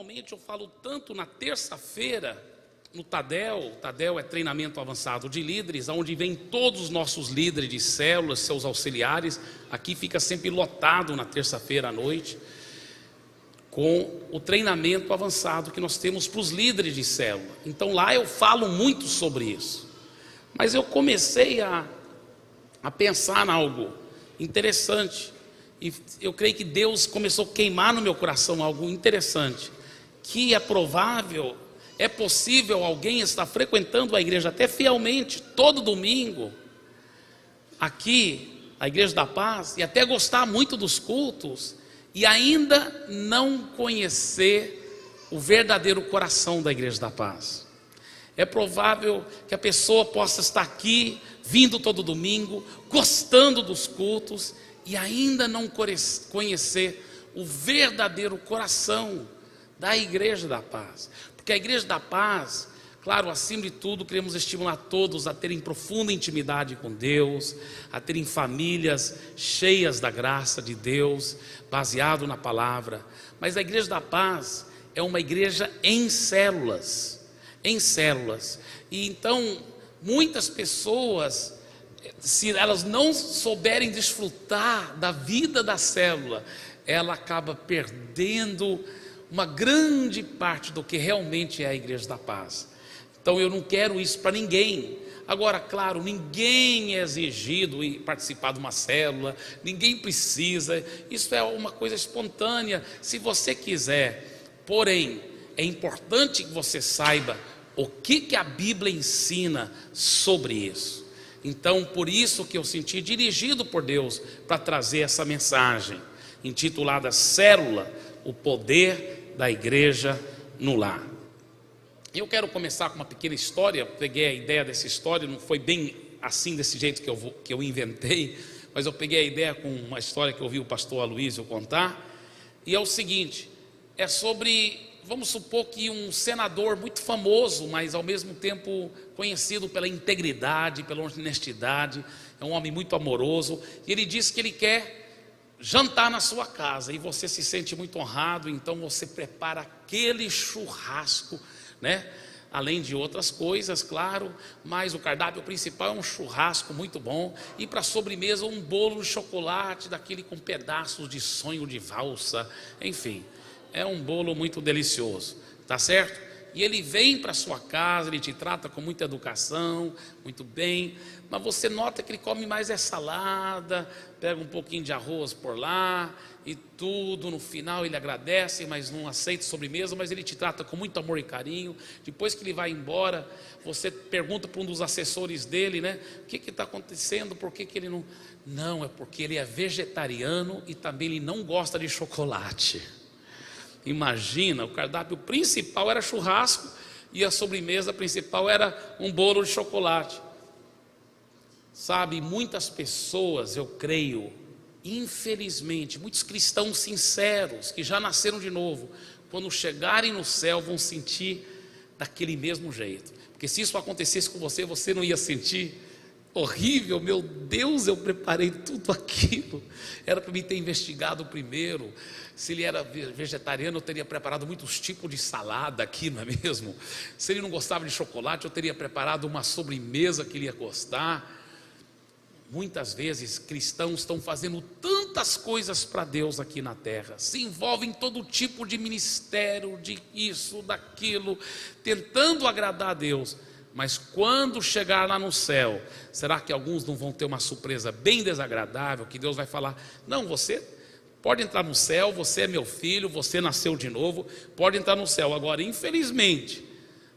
normalmente eu falo tanto na terça-feira, no Tadel. O Tadel é treinamento avançado de líderes, onde vem todos os nossos líderes de células, seus auxiliares. Aqui fica sempre lotado na terça-feira à noite, com o treinamento avançado que nós temos para os líderes de célula. Então lá eu falo muito sobre isso. Mas eu comecei a pensar em algo interessante. E eu creio que Deus começou a queimar no meu coração algo interessante. Que é possível alguém estar frequentando a igreja até fielmente, todo domingo, aqui, a Igreja da Paz, e até gostar muito dos cultos, e ainda não conhecer o verdadeiro coração da Igreja da Paz. É provável que a pessoa possa estar aqui, vindo todo domingo, gostando dos cultos, e ainda não conhecer o verdadeiro coração da Igreja da Paz. Porque a Igreja da Paz, claro, acima de tudo, queremos estimular todos a terem profunda intimidade com Deus, a terem famílias cheias da graça de Deus, baseado na palavra. Mas a Igreja da Paz é uma igreja em células, e então muitas pessoas, se elas não souberem desfrutar da vida da célula, ela acaba perdendo uma grande parte do que realmente é a Igreja da Paz. Então eu não quero isso para ninguém. Agora, claro, ninguém é exigido em participar de uma célula, ninguém precisa, isso é uma coisa espontânea, se você quiser. Porém, é importante que você saiba o que a Bíblia ensina sobre isso. Então, por isso que eu senti dirigido por Deus para trazer essa mensagem, intitulada Célula, o poder da igreja no lar. Eu quero começar com uma pequena história. Peguei a ideia dessa história, não foi bem assim, desse jeito que eu inventei, mas eu peguei a ideia com uma história que eu ouvi o pastor Aloysio contar, e é o seguinte, é sobre, vamos supor que um senador muito famoso, mas ao mesmo tempo conhecido pela integridade, pela honestidade, é um homem muito amoroso, e ele diz que ele quer jantar na sua casa, e você se sente muito honrado, então você prepara aquele churrasco, né? Além de outras coisas, claro, mas o cardápio principal é um churrasco muito bom, e para sobremesa um bolo de chocolate, daquele com pedaços de sonho de valsa, enfim, é um bolo muito delicioso, tá certo? E ele vem para sua casa, ele te trata com muita educação, muito bem, mas você nota que ele come mais salada, pega um pouquinho de arroz por lá e tudo. No final ele agradece, mas não aceita sobremesa, mas ele te trata com muito amor e carinho. Depois que ele vai embora, você pergunta para um dos assessores dele, né? O que está acontecendo? Por que ele não... Não, é porque ele é vegetariano e também ele não gosta de chocolate. Imagina, o cardápio principal era churrasco e a sobremesa principal era um bolo de chocolate. Sabe, muitas pessoas, eu creio, infelizmente, muitos cristãos sinceros, que já nasceram de novo, quando chegarem no céu vão sentir daquele mesmo jeito. Porque se isso acontecesse com você, você não ia sentir horrível? Meu Deus, eu preparei tudo aquilo, era para mim ter investigado primeiro. Se ele era vegetariano, eu teria preparado muitos tipos de salada aqui, não é mesmo? Se ele não gostava de chocolate, eu teria preparado uma sobremesa que ele ia gostar. Muitas vezes cristãos estão fazendo tantas coisas para Deus aqui na terra, se envolvem em todo tipo de ministério, de isso, daquilo, tentando agradar a Deus, mas quando chegar lá no céu, será que alguns não vão ter uma surpresa bem desagradável, que Deus vai falar: não, você pode entrar no céu, você é meu filho, você nasceu de novo, pode entrar no céu. Agora, infelizmente,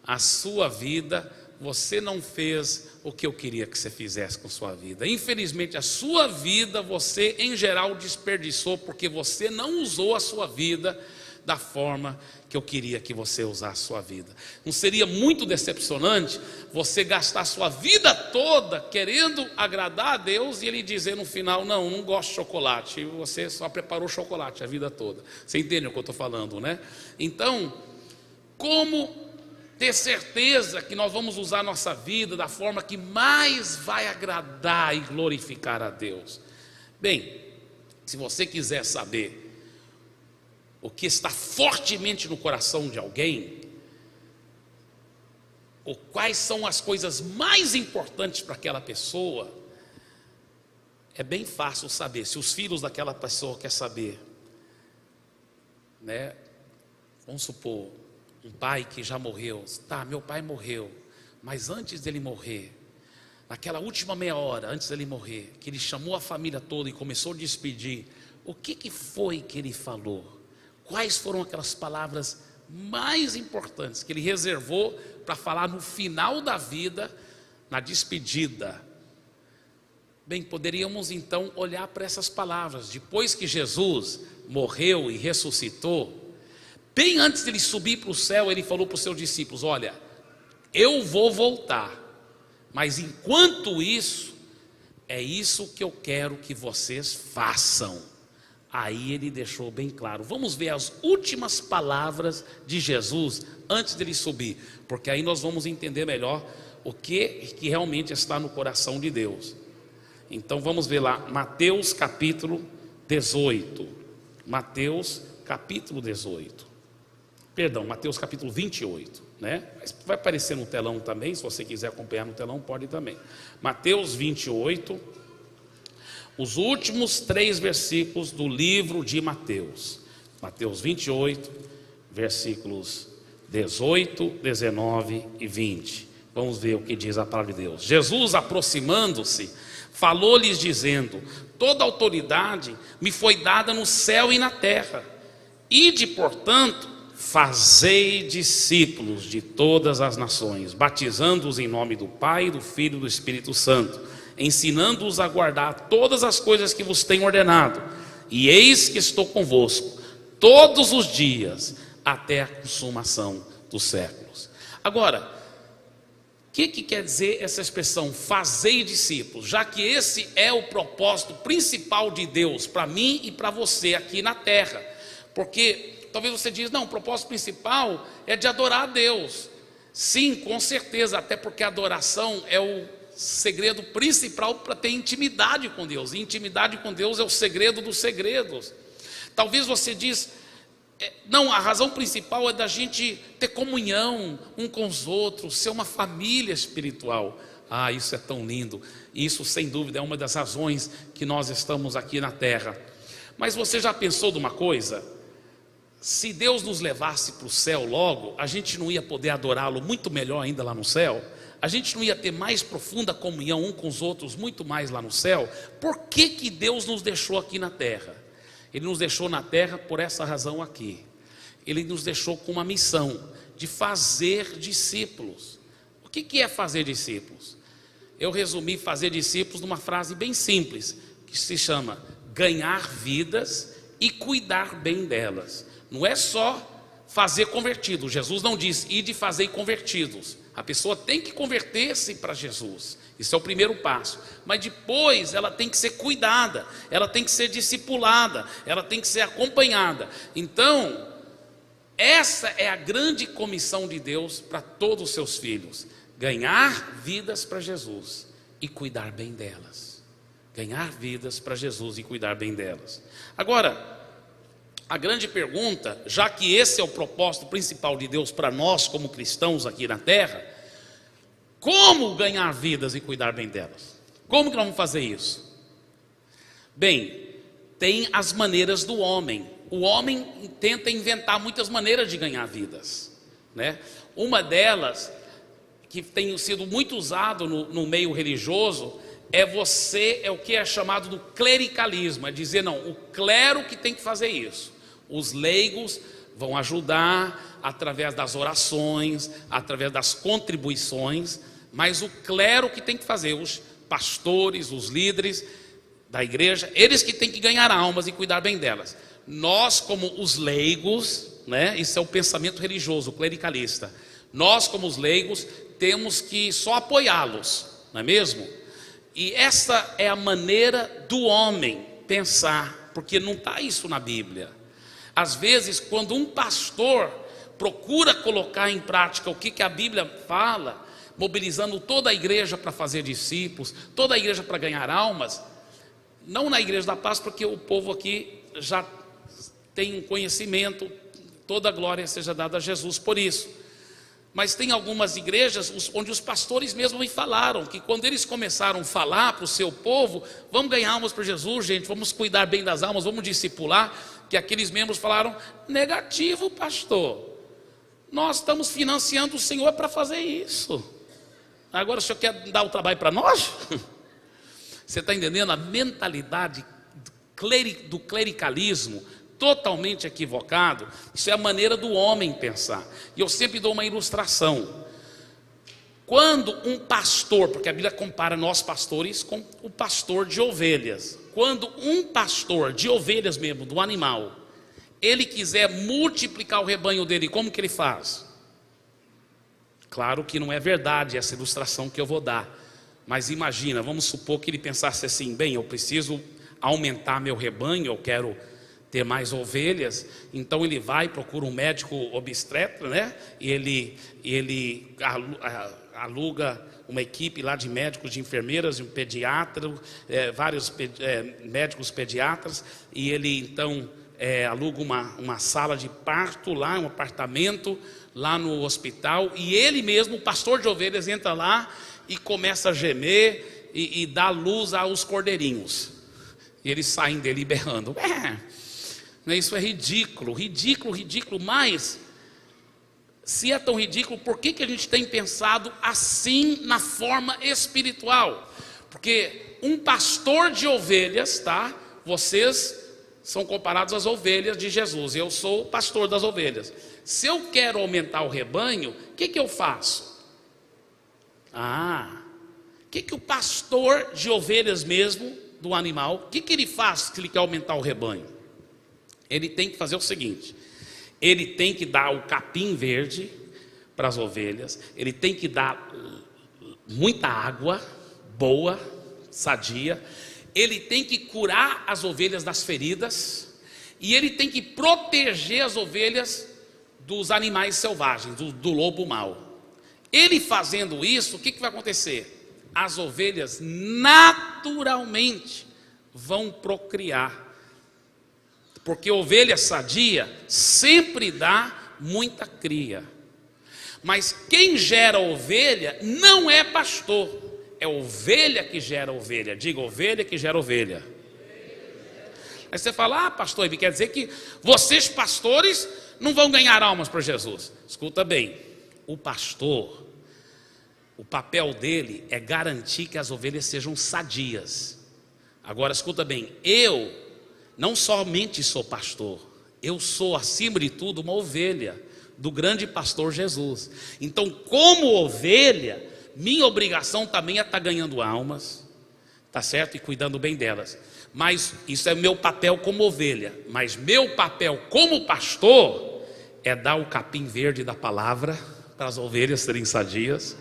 a sua vida, você não fez o que eu queria que você fizesse com sua vida. Infelizmente, a sua vida, você em geral desperdiçou, porque você não usou a sua vida da forma que eu queria que você usasse a sua vida. Não seria muito decepcionante você gastar a sua vida toda querendo agradar a Deus e Ele dizer no final: não gosto de chocolate, e você só preparou chocolate a vida toda? Você entende o que eu estou falando, né? Então, como ter certeza que nós vamos usar a nossa vida da forma que mais vai agradar e glorificar a Deus? Bem, se você quiser saber o que está fortemente no coração de alguém, ou quais são as coisas mais importantes para aquela pessoa, é bem fácil saber. Se os filhos daquela pessoa querem saber, né? Vamos supor, um pai que já morreu. Tá, meu pai morreu, mas antes dele morrer, naquela última meia hora, antes dele morrer, que ele chamou a família toda e começou a despedir, o que foi que ele falou? Quais foram aquelas palavras mais importantes que ele reservou para falar no final da vida, na despedida? Bem, poderíamos então olhar para essas palavras. Depois que Jesus morreu e ressuscitou, bem antes de ele subir para o céu, ele falou para os seus discípulos: olha, eu vou voltar, mas enquanto isso, é isso que eu quero que vocês façam. Aí ele deixou bem claro. Vamos ver as últimas palavras de Jesus antes dele subir, porque aí nós vamos entender melhor o que realmente está no coração de Deus. Então vamos ver lá, Mateus capítulo 18. Mateus capítulo 18. Perdão, Mateus capítulo 28, né? Vai aparecer no telão também, se você quiser acompanhar no telão, pode também. Mateus 28, os últimos 3 versículos do livro de Mateus. Mateus 28, versículos 18, 19 e 20. Vamos ver o que diz a palavra de Deus. Jesus, aproximando-se, falou-lhes dizendo: toda autoridade me foi dada no céu e na terra. Ide, portanto, fazei discípulos de todas as nações, batizando-os em nome do Pai, do Filho e do Espírito Santo, ensinando-os a guardar todas as coisas que vos tenho ordenado. E eis que estou convosco todos os dias, até a consumação dos séculos. Agora, o que quer dizer essa expressão, fazei discípulos? Já que esse é o propósito principal de Deus para mim e para você aqui na terra. Porque talvez você diz: não, o propósito principal é de adorar a Deus. Sim, com certeza, até porque a adoração é o segredo principal para ter intimidade com Deus. E intimidade com Deus é o segredo dos segredos. Talvez você diz: não, a razão principal é da gente ter comunhão um com os outros, ser uma família espiritual. Ah, isso é tão lindo. Isso, sem dúvida, é uma das razões que nós estamos aqui na terra. Mas você já pensou de uma coisa? Se Deus nos levasse para o céu logo, a gente não ia poder adorá-lo muito melhor ainda lá no céu? A gente não ia ter mais profunda comunhão um com os outros muito mais lá no céu? Por que Deus nos deixou aqui na terra? Ele nos deixou na terra por essa razão aqui. Ele nos deixou com uma missão de fazer discípulos. O que é fazer discípulos? Eu resumi fazer discípulos numa frase bem simples, que se chama ganhar vidas e cuidar bem delas. Não é só fazer convertidos. Jesus não diz ide fazer convertidos. A pessoa tem que converter-se para Jesus. Isso é o primeiro passo. Mas depois ela tem que ser cuidada, ela tem que ser discipulada, ela tem que ser acompanhada. Então, essa é a grande comissão de Deus para todos os seus filhos: ganhar vidas para Jesus e cuidar bem delas. Ganhar vidas para Jesus e cuidar bem delas. Agora, a grande pergunta, já que esse é o propósito principal de Deus para nós como cristãos aqui na terra, como ganhar vidas e cuidar bem delas? Como que nós vamos fazer isso? Bem, tem as maneiras do homem. O homem tenta inventar muitas maneiras de ganhar vidas, né? Uma delas, que tem sido muito usado no meio religioso, é o que é chamado do clericalismo. É dizer, não, o clero que tem que fazer isso. Os leigos vão ajudar através das orações, através das contribuições, mas o clero que tem que fazer, os pastores, os líderes da igreja, eles que têm que ganhar almas e cuidar bem delas. Nós, como os leigos, né, isso é o pensamento religioso, clericalista, nós, como os leigos, temos que só apoiá-los, não é mesmo? E essa é a maneira do homem pensar, porque não está isso na Bíblia. Às vezes, quando um pastor procura colocar em prática o que a Bíblia fala, mobilizando toda a igreja para fazer discípulos, toda a igreja para ganhar almas, não na Igreja da Paz, porque o povo aqui já tem um conhecimento, toda a glória seja dada a Jesus por isso. Mas tem algumas igrejas onde os pastores mesmo me falaram que quando eles começaram a falar para o seu povo, vamos ganhar almas para Jesus, gente, vamos cuidar bem das almas, vamos discipular, que aqueles membros falaram: negativo, pastor, nós estamos financiando o Senhor para fazer isso, agora o Senhor quer dar o trabalho para nós? Você está entendendo a mentalidade do clericalismo totalmente equivocado? Isso é a maneira do homem pensar. E eu sempre dou uma ilustração. Quando um pastor, porque a Bíblia compara nós pastores com o pastor de ovelhas, quando um pastor de ovelhas mesmo, do animal, ele quiser multiplicar o rebanho dele, como que ele faz? Claro que não é verdade essa ilustração que eu vou dar, mas imagina, vamos supor que ele pensasse assim: bem, eu preciso aumentar meu rebanho, eu quero ter mais ovelhas. Então ele vai, procura um médico obstetra, né? E ele aluga uma equipe lá de médicos, de enfermeiras, de um pediatra, vários médicos pediatras, e ele então aluga uma sala de parto lá, um apartamento lá no hospital, e ele mesmo, o pastor de ovelhas, entra lá e começa a gemer e dá luz aos cordeirinhos, e eles saem dele berrando. Isso é ridículo, mas se é tão ridículo, por que a gente tem pensado assim na forma espiritual? Porque um pastor de ovelhas, tá? Vocês são comparados às ovelhas de Jesus, eu sou o pastor das ovelhas. Se eu quero aumentar o rebanho, o que eu faço? O que o pastor de ovelhas mesmo, do animal, o que ele faz se ele quer aumentar o rebanho? Ele tem que fazer o seguinte: ele tem que dar o capim verde para as ovelhas, ele tem que dar muita água boa, sadia, ele tem que curar as ovelhas das feridas, e ele tem que proteger as ovelhas dos animais selvagens, do lobo mau. Ele fazendo isso, o que vai acontecer? As ovelhas naturalmente vão procriar, porque ovelha sadia sempre dá muita cria. Mas quem gera ovelha não é pastor, é ovelha que gera ovelha. Diga: ovelha que gera ovelha. Aí você fala: pastor, ele quer dizer que vocês pastores não vão ganhar almas para Jesus. Escuta bem, o pastor, o papel dele é garantir que as ovelhas sejam sadias. Agora escuta bem, eu não somente sou pastor, eu sou acima de tudo uma ovelha do grande pastor Jesus. Então, como ovelha, minha obrigação também é estar ganhando almas, tá certo? E cuidando bem delas. Mas isso é meu papel como ovelha. Mas meu papel como pastor é dar o capim verde da palavra para as ovelhas serem sadias,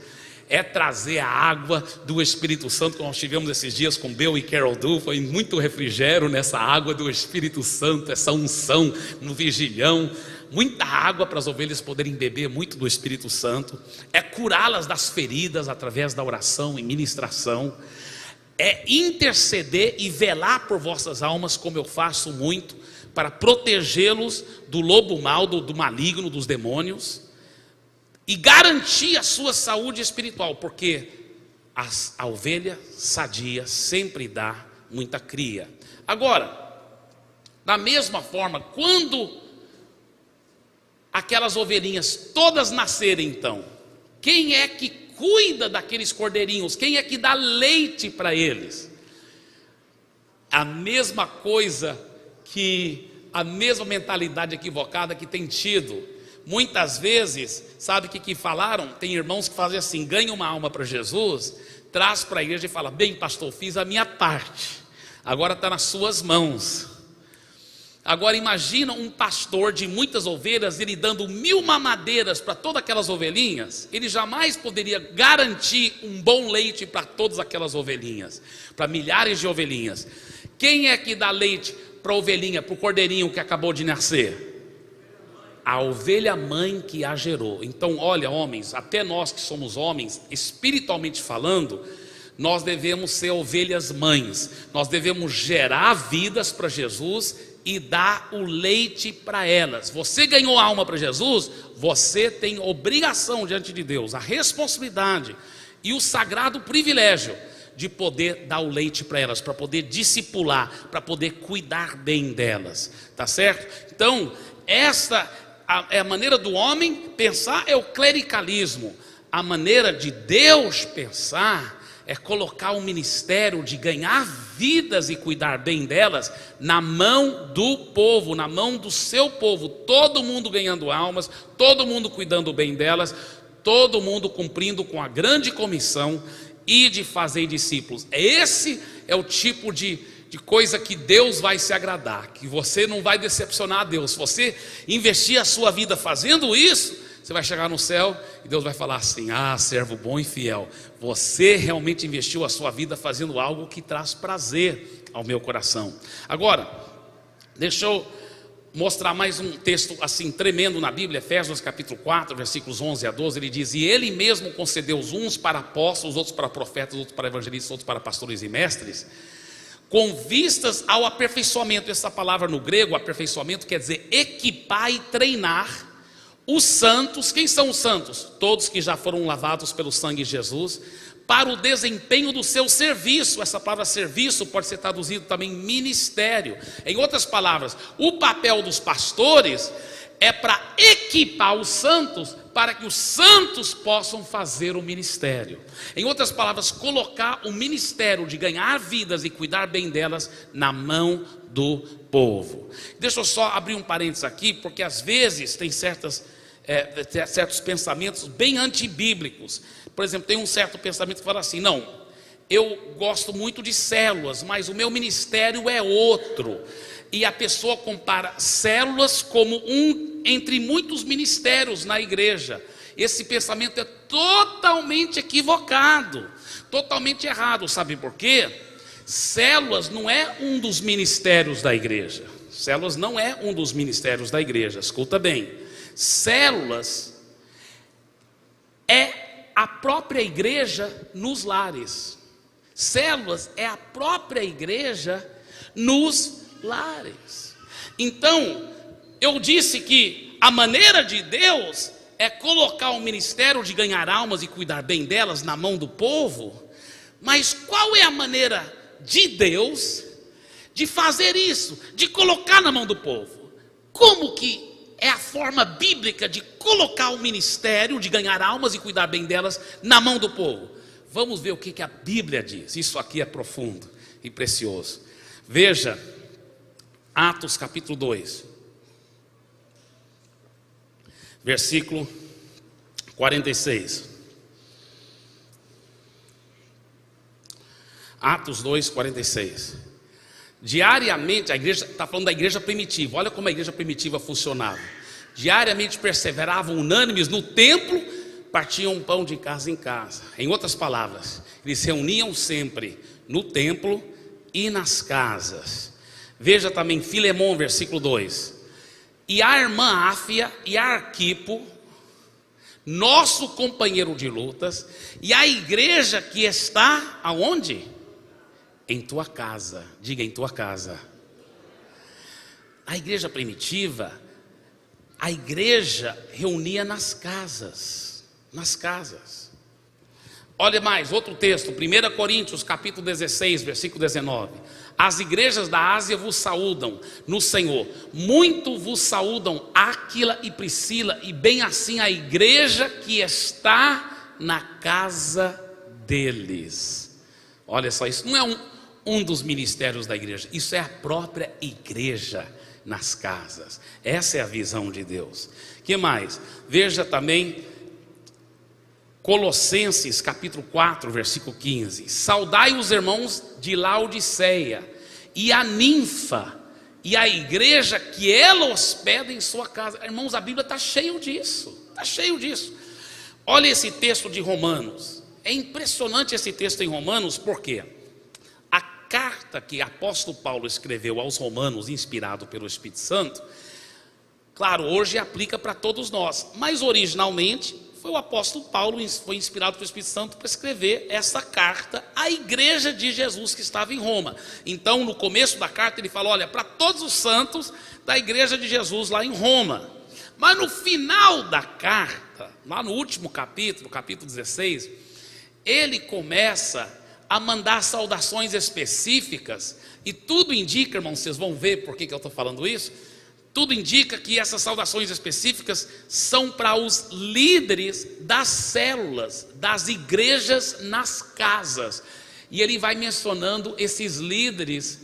é trazer a água do Espírito Santo, que nós tivemos esses dias com Bill e Carol Du. Foi muito refrigério nessa água do Espírito Santo, essa unção no vigilhão, muita água para as ovelhas poderem beber muito do Espírito Santo, é curá-las das feridas através da oração e ministração, é interceder e velar por vossas almas, como eu faço muito, para protegê-los do lobo mau, do maligno, dos demônios, e garantir a sua saúde espiritual, porque a ovelha sadia sempre dá muita cria. Agora, da mesma forma, quando aquelas ovelhinhas todas nascerem, então, quem é que cuida daqueles cordeirinhos? Quem é que dá leite para eles? A mesma coisa, que a mesma mentalidade equivocada que tem tido. Muitas vezes, sabe o que falaram? Tem irmãos que fazem assim: ganha uma alma para Jesus, traz para a igreja e fala: bem, pastor, fiz a minha parte, agora está nas suas mãos. Agora imagina um pastor de muitas ovelhas, ele dando 1000 mamadeiras para todas aquelas ovelhinhas. Ele jamais poderia garantir um bom leite para todas aquelas ovelhinhas, para milhares de ovelhinhas. Quem é que dá leite para a ovelhinha, para o cordeirinho que acabou de nascer? A ovelha mãe que a gerou. Então, olha, homens, até nós que somos homens, espiritualmente falando, nós devemos ser ovelhas mães. Nós devemos gerar vidas para Jesus e dá o leite para elas. Você ganhou a alma para Jesus, você tem obrigação diante de Deus, a responsabilidade e o sagrado privilégio de poder dar o leite para elas, para poder discipular, para poder cuidar bem delas, tá certo? Então, esta é a maneira do homem pensar, é o clericalismo. A maneira de Deus pensar é colocar o ministério de ganhar vidas e cuidar bem delas na mão do povo, na mão do seu povo, todo mundo ganhando almas, todo mundo cuidando bem delas, todo mundo cumprindo com a grande comissão e de fazer discípulos. Esse é o tipo de coisa que Deus vai se agradar, que você não vai decepcionar a Deus. Se você investir a sua vida fazendo isso, você vai chegar no céu e Deus vai falar assim: ah, servo bom e fiel, você realmente investiu a sua vida fazendo algo que traz prazer ao meu coração. Agora, deixa eu mostrar mais um texto assim tremendo na Bíblia. Efésios capítulo 4, versículos 11 a 12, ele diz: e ele mesmo concedeu os uns para apóstolos, os outros para profetas, os outros para evangelistas, outros para pastores e mestres, com vistas ao aperfeiçoamento. Essa palavra no grego, aperfeiçoamento, quer dizer equipar e treinar os santos. Quem são os santos? Todos que já foram lavados pelo sangue de Jesus, para o desempenho do seu serviço. Essa palavra serviço pode ser traduzido também ministério. Em outras palavras, o papel dos pastores é para equipar os santos, para que os santos possam fazer o ministério. Em outras palavras, colocar o ministério de ganhar vidas e cuidar bem delas na mão do povo. Deixa eu só abrir um parênteses aqui, porque às vezes tem certos pensamentos bem antibíblicos. Por exemplo, tem um certo pensamento que fala assim: não, eu gosto muito de células, mas o meu ministério é outro. E a pessoa compara células como um entre muitos ministérios na igreja. Esse pensamento é totalmente equivocado, totalmente errado. Sabe por quê? Células não é um dos ministérios da igreja. Células não é um dos ministérios da igreja. Escuta bem. Células é a própria igreja nos lares. Células é a própria igreja nos lares. Então, eu disse que a maneira de Deus é colocar o ministério de ganhar almas e cuidar bem delas na mão do povo. Mas qual é a maneira de Deus de fazer isso, de colocar na mão do povo? Como que é a forma bíblica de colocar o ministério de ganhar almas e cuidar bem delas na mão do povo? Vamos ver o que a Bíblia diz. Isso aqui é profundo e precioso. Veja Atos capítulo 2, versículo 46. Atos 2, 46. Diariamente, a igreja, está falando da igreja primitiva. Olha como a igreja primitiva funcionava. Diariamente perseveravam unânimes no templo, partiam pão de casa em casa. Em outras palavras, eles se reuniam sempre no templo e nas casas. Veja também Filemão, versículo 2. E a irmã Áfia e a Arquipo, nosso companheiro de lutas, e a igreja que está aonde? Em tua casa. Diga, em tua casa. A igreja primitiva, a igreja reunia nas casas. Nas casas. Olha mais, outro texto, 1 Coríntios capítulo 16, versículo 19. As igrejas da Ásia vos saúdam no Senhor. Muito vos saúdam Áquila e Priscila, e bem assim a igreja que está na casa deles. Olha só, isso não é um dos ministérios da igreja, isso é a própria igreja nas casas. Essa é a visão de Deus. Que mais? Veja também Colossenses capítulo 4, versículo 15. Saudai os irmãos de Laodiceia e a ninfa e a igreja que ela hospeda em sua casa. Irmãos, a Bíblia está cheio disso. Está cheio disso. Olha esse texto de Romanos. É impressionante esse texto em Romanos, porque a carta que o apóstolo Paulo escreveu aos Romanos, inspirado pelo Espírito Santo, claro, hoje aplica para todos nós, mas originalmente foi o apóstolo Paulo, foi inspirado pelo Espírito Santo para escrever essa carta à igreja de Jesus que estava em Roma. Então, no começo da carta, ele fala: olha, para todos os santos da igreja de Jesus lá em Roma. Mas no final da carta, lá no último capítulo, capítulo 16, ele começa a mandar saudações específicas, e tudo indica, irmãos, vocês vão ver por que eu estou falando isso, tudo indica que essas saudações específicas são para os líderes das células, das igrejas nas casas. E ele vai mencionando esses líderes,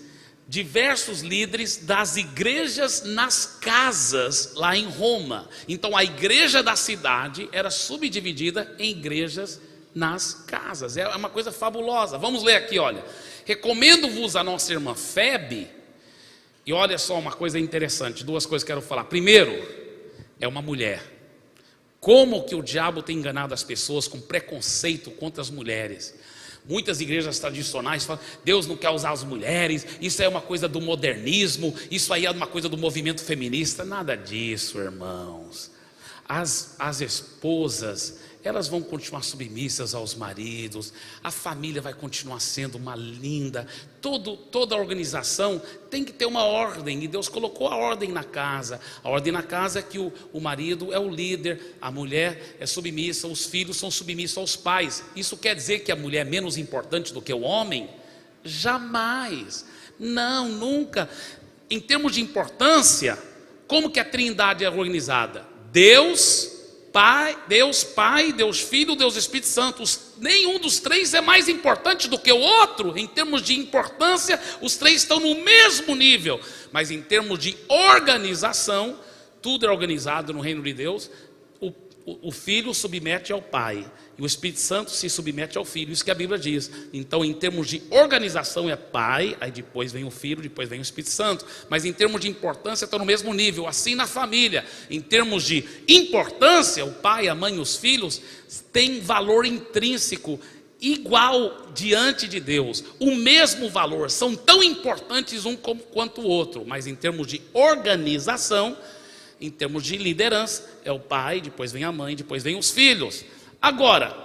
diversos líderes das igrejas nas casas lá em Roma. Então a igreja da cidade era subdividida em igrejas nas casas. É uma coisa fabulosa. Vamos ler aqui, olha. Recomendo-vos a nossa irmã Febe. E olha só uma coisa interessante, duas coisas que quero falar. Primeiro, é uma mulher. Como que o diabo tem enganado as pessoas com preconceito contra as mulheres. Muitas igrejas tradicionais falam: Deus não quer usar as mulheres, isso é uma coisa do modernismo, isso aí é uma coisa do movimento feminista. Nada disso, irmãos. As esposas, elas vão continuar submissas aos maridos, a família vai continuar sendo uma linda, toda a organização tem que ter uma ordem, e Deus colocou a ordem na casa. A ordem na casa é que o marido é o líder, a mulher é submissa, os filhos são submissos aos pais. Isso quer dizer que a mulher é menos importante do que o homem? Jamais, não, nunca. Em termos de importância, como que a Trindade é organizada? Deus Pai, Deus Filho, Deus Espírito Santo. Nenhum dos três é mais importante do que o outro. Em termos de importância, os três estão no mesmo nível. Mas em termos de organização, tudo é organizado no reino de Deus. O Filho submete ao Pai, e o Espírito Santo se submete ao Filho. Isso que a Bíblia diz. Então, em termos de organização, é Pai, aí depois vem o Filho, depois vem o Espírito Santo. Mas em termos de importância, estão no mesmo nível. Assim na família, em termos de importância, o pai, a mãe e os filhos têm valor intrínseco igual diante de Deus, o mesmo valor, são tão importantes um quanto o outro. Mas em termos de organização, em termos de liderança, é o pai, depois vem a mãe, depois vem os filhos. Agora,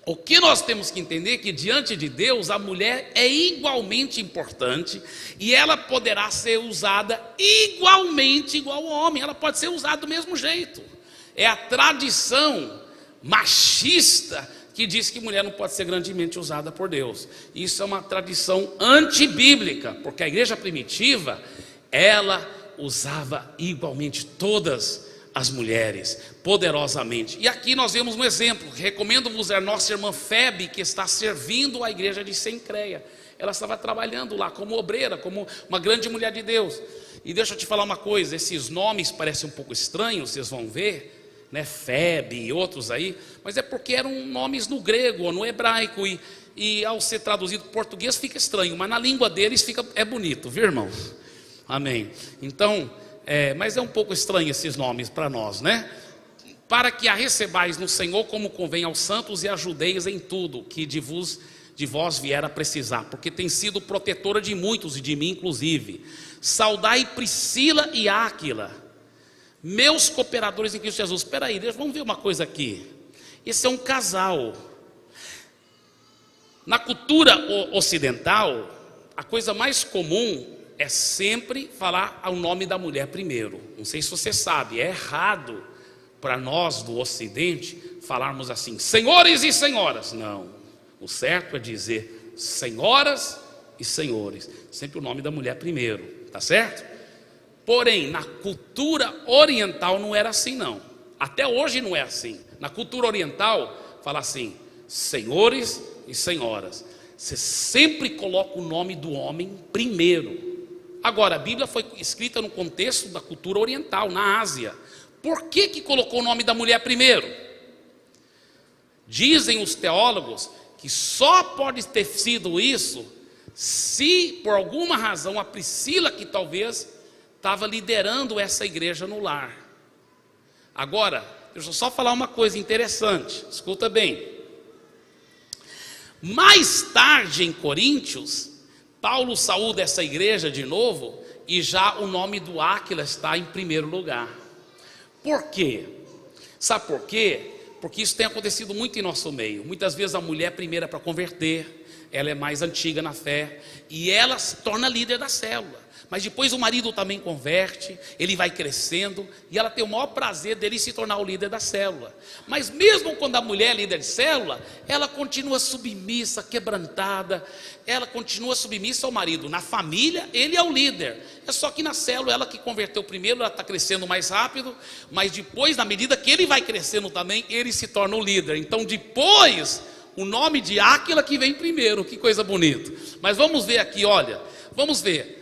o que nós temos que entender é que diante de Deus a mulher é igualmente importante, e ela poderá ser usada igualmente igual ao homem. Ela pode ser usada do mesmo jeito. É a tradição machista que diz que mulher não pode ser grandemente usada por Deus. Isso é uma tradição antibíblica, porque a igreja primitiva, ela usava igualmente todas as mulheres, poderosamente. E aqui nós vemos um exemplo. Recomendo-vos a nossa irmã Febe, que está servindo a igreja de Cencreia. Ela estava trabalhando lá como obreira, como uma grande mulher de Deus. E deixa eu te falar uma coisa, esses nomes parecem um pouco estranhos, vocês vão ver, né? Febe e outros aí, mas é porque eram nomes no grego ou no hebraico, e ao ser traduzido para o português fica estranho, mas na língua deles é bonito, viu, irmãos? Amém. Então, mas é um pouco estranho esses nomes para nós, né? Para que a recebais no Senhor como convém aos santos, e ajudeis em tudo que de vós vier a precisar, porque tem sido protetora de muitos e de mim inclusive. Saudai Priscila e Áquila, meus cooperadores em Cristo Jesus. Espera aí, vamos ver uma coisa aqui. Esse é um casal. Na cultura ocidental, a coisa mais comum é sempre falar o nome da mulher primeiro. Não sei se você sabe, é errado para nós do Ocidente falarmos assim, senhores e senhoras. Não, o certo é dizer senhoras e senhores, sempre o nome da mulher primeiro, tá certo? Porém, na cultura oriental não era assim não. Até hoje não é assim. Na cultura oriental fala assim, senhores e senhoras. Você sempre coloca o nome do homem primeiro. Agora, a Bíblia foi escrita no contexto da cultura oriental, na Ásia. Por que colocou o nome da mulher primeiro? Dizem os teólogos que só pode ter sido isso se, por alguma razão, a Priscila, que talvez estava liderando essa igreja no lar. Agora, deixa eu só falar uma coisa interessante, escuta bem. Mais tarde em Coríntios, Paulo saúda essa igreja de novo, e já o nome do Áquila está em primeiro lugar. Por quê? Sabe por quê? Porque isso tem acontecido muito em nosso meio. Muitas vezes a mulher primeira para converter, ela é mais antiga na fé, e ela se torna líder da célula. Mas depois o marido também converte, ele vai crescendo, e ela tem o maior prazer dele se tornar o líder da célula. Mas mesmo quando a mulher é líder de célula, ela continua submissa, quebrantada, ela continua submissa ao marido. Na família, ele é o líder. É só que na célula, ela que converteu primeiro, ela está crescendo mais rápido, mas depois, na medida que ele vai crescendo também, ele se torna o líder. Então depois, o nome de Áquila que vem primeiro, que coisa bonita. Mas vamos ver aqui, olha, vamos ver.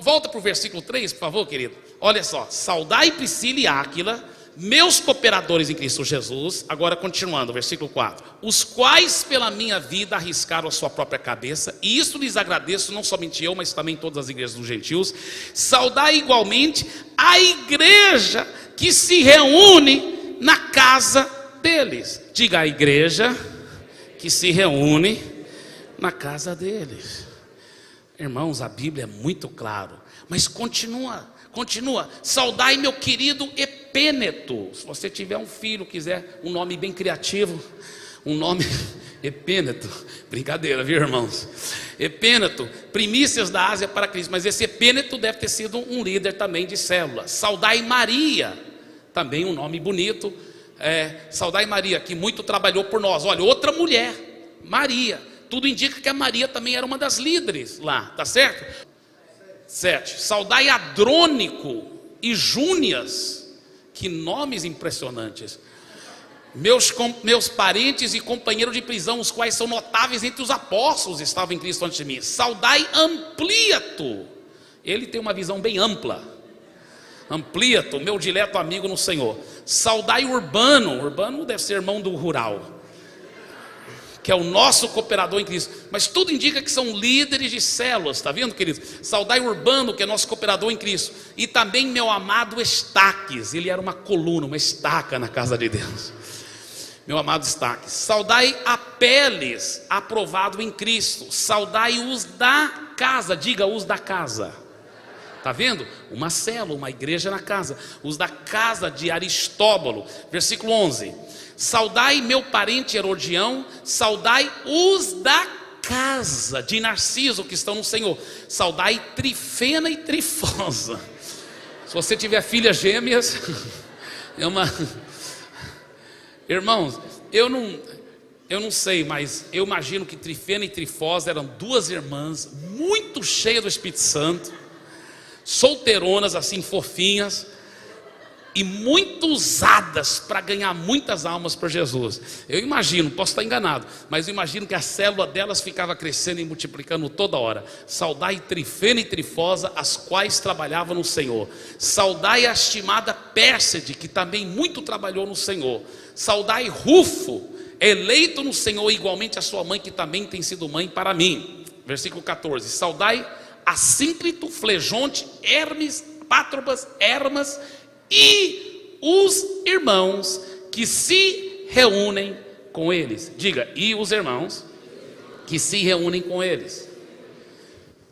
Volta para o versículo 3, por favor, querido. Olha só: saudai Priscila e Áquila, meus cooperadores em Cristo Jesus. Agora continuando, versículo 4: os quais pela minha vida arriscaram a sua própria cabeça, e isso lhes agradeço, não somente eu, mas também todas as igrejas dos gentios. Saudai igualmente a igreja que se reúne na casa deles. Diga: a igreja que se reúne na casa deles. Irmãos, a Bíblia é muito claro, mas continua. Saudai meu querido Epêneto. Se você tiver um filho, quiser um nome bem criativo, um nome Epêneto, brincadeira, viu, irmãos? Epêneto, primícias da Ásia para Cristo. Mas esse Epêneto deve ter sido um líder também de célula. Saudai Maria, também um nome bonito. Saudai Maria, que muito trabalhou por nós. Olha, outra mulher, Maria. Tudo indica que a Maria também era uma das líderes lá, tá certo? 7. Saudai Adrônico e Júnias. Que nomes impressionantes. Meus parentes e companheiros de prisão, os quais são notáveis entre os apóstolos, estavam em Cristo antes de mim. Saudai Ampliato. Ele tem uma visão bem ampla. Ampliato, meu dileto amigo no Senhor. Saudai Urbano. Urbano deve ser irmão do Rural, que é o nosso cooperador em Cristo. Mas tudo indica que são líderes de células, está vendo, querido? Saudai Urbano, que é nosso cooperador em Cristo. E também meu amado Estaques. Ele era uma coluna, uma estaca na casa de Deus. Meu amado Estaques. Saudai Apeles, aprovado em Cristo. Saudai os da casa. Diga: os da casa. Está vendo? Uma célula, uma igreja na casa. Os da casa de Aristóbulo. Versículo 11. Saudai meu parente Herodião, saudai os da casa de Narciso que estão no Senhor. Saudai Trifena e Trifosa. Se você tiver filhas gêmeas, é uma... Irmãos, eu não sei, mas eu imagino que Trifena e Trifosa eram duas irmãs muito cheias do Espírito Santo, solteironas assim, fofinhas, e muito usadas para ganhar muitas almas para Jesus. Eu imagino, posso estar enganado, mas eu imagino que a célula delas ficava crescendo e multiplicando toda hora. Saudai Trifena e Trifosa, as quais trabalhavam no Senhor. Saudai a estimada Pérside, que também muito trabalhou no Senhor. Saudai Rufo, eleito no Senhor, igualmente a sua mãe, que também tem sido mãe para mim. Versículo 14. Saudai Assínclito, Flegonte, Hermes, Pátrobas, Hermas e os irmãos que se reúnem com eles. Diga: e os irmãos que se reúnem com eles.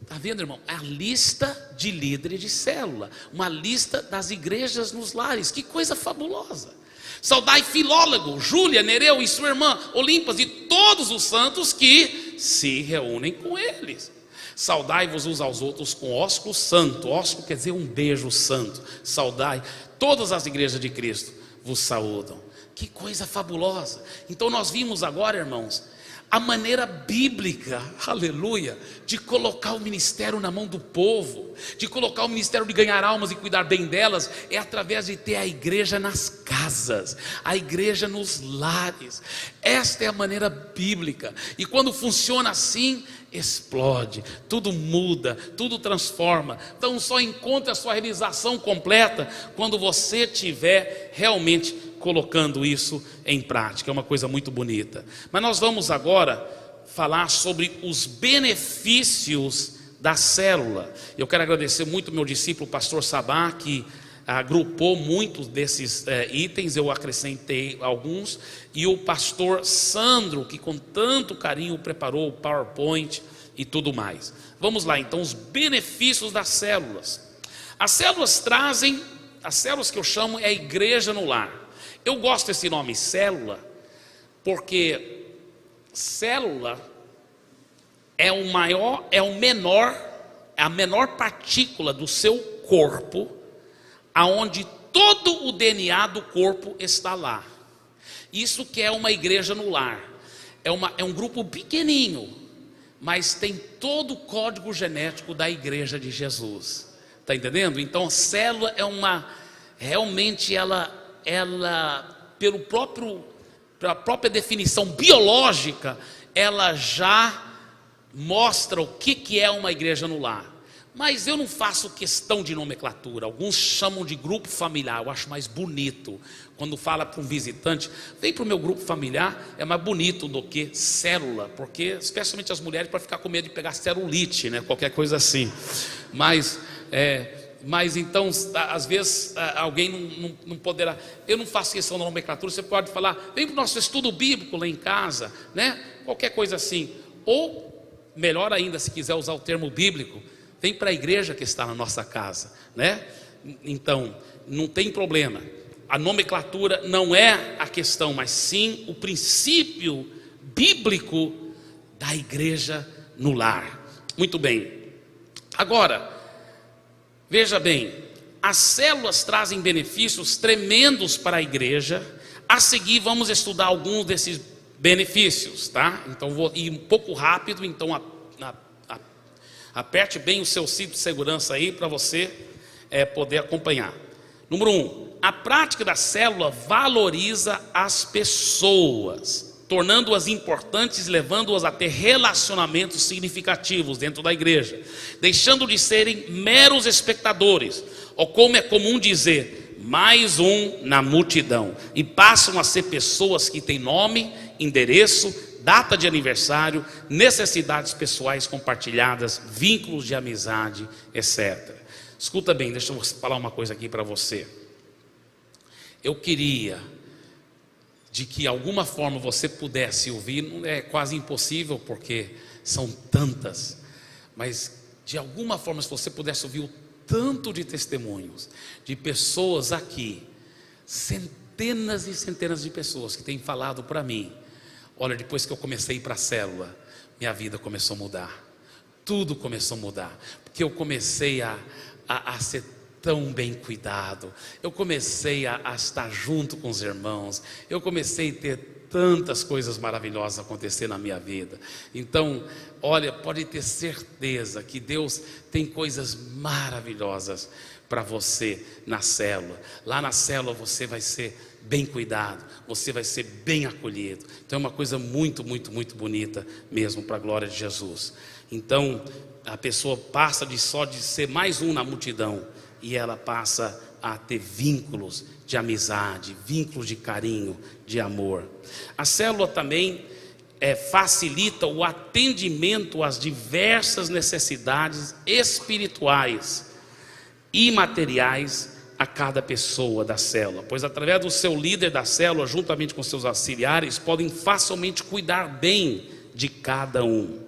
Está vendo, irmão? A lista de líderes de célula, uma lista das igrejas nos lares. Que coisa fabulosa. Saudai Filólogo, Júlia, Nereu e sua irmã Olimpas e todos os santos que se reúnem com eles. Saudai-vos uns aos outros com ósculo santo. Ósculo quer dizer um beijo santo. Saudai. Todas as igrejas de Cristo vos saúdam. Que coisa fabulosa. Então nós vimos agora, irmãos, a maneira bíblica, aleluia, de colocar o ministério na mão do povo, de colocar o ministério de ganhar almas e cuidar bem delas, é através de ter a igreja nas casas, a igreja nos lares. Esta é a maneira bíblica, e quando funciona assim, explode, tudo muda, tudo transforma. Então só encontra a sua realização completa quando você estiver realmente colocando isso em prática. É uma coisa muito bonita. Mas nós vamos agora falar sobre os benefícios da célula. Eu quero agradecer muito ao meu discípulo, o pastor Sabá, que agrupou muitos desses itens. Eu acrescentei alguns, e o pastor Sandro, que com tanto carinho preparou o PowerPoint e tudo mais. Vamos lá então, os benefícios das células. As células que eu chamo é a igreja no lar. Eu gosto desse nome, célula, porque célula é a menor partícula do seu corpo, aonde todo o DNA do corpo está lá. Isso que é uma igreja no lar. É um grupo pequenininho, mas tem todo o código genético da igreja de Jesus. Está entendendo? Então a célula realmente ela pela própria definição biológica, ela já mostra o que é uma igreja no lar. Mas eu não faço questão de nomenclatura. Alguns chamam de grupo familiar. Eu acho mais bonito. Quando fala para um visitante, vem para o meu grupo familiar, é mais bonito do que célula. Porque, especialmente as mulheres, para ficar com medo de pegar celulite, né? Qualquer coisa assim. Mas então, às vezes, alguém não poderá. Eu não faço questão da nomenclatura. Você pode falar, vem para o nosso estudo bíblico lá em casa, né? Qualquer coisa assim. Ou, melhor ainda, se quiser usar o termo bíblico, vem para a igreja que está na nossa casa, né? Então, não tem problema. A nomenclatura não é a questão, mas sim o princípio bíblico da igreja no lar. Muito bem. Agora, veja bem, as células trazem benefícios tremendos para a igreja. A seguir vamos estudar alguns desses benefícios, tá? Então vou ir um pouco rápido, então aperte bem o seu cinto de segurança aí para você poder acompanhar. Número 1, a prática da célula valoriza as pessoas, tornando-as importantes, levando-as a ter relacionamentos significativos dentro da igreja, deixando de serem meros espectadores, ou como é comum dizer, mais um na multidão, e passam a ser pessoas que têm nome, endereço, data de aniversário, necessidades pessoais compartilhadas, vínculos de amizade, etc. Escuta bem, deixa eu falar uma coisa aqui para você. Eu queria de que alguma forma você pudesse ouvir, não é quase impossível porque são tantas, mas de alguma forma se você pudesse ouvir o tanto de testemunhos de pessoas aqui, centenas e centenas de pessoas que têm falado para mim, olha, depois que eu comecei a ir para a célula, minha vida começou a mudar, tudo começou a mudar, porque eu comecei a ser tão bem cuidado, eu comecei a estar junto com os irmãos, eu comecei a ter tantas coisas maravilhosas acontecer na minha vida. Então, olha, pode ter certeza que Deus tem coisas maravilhosas para você na célula. Lá na célula você vai ser bem cuidado, você vai ser bem acolhido. Então é uma coisa muito, muito, muito bonita mesmo, para a glória de Jesus. Então a pessoa passa de ser mais um na multidão, e ela passa a ter vínculos de amizade, vínculos de carinho, de amor. A célula também facilita o atendimento às diversas necessidades espirituais e materiais a cada pessoa da célula, pois através do seu líder da célula, juntamente com seus auxiliares, podem facilmente cuidar bem de cada um.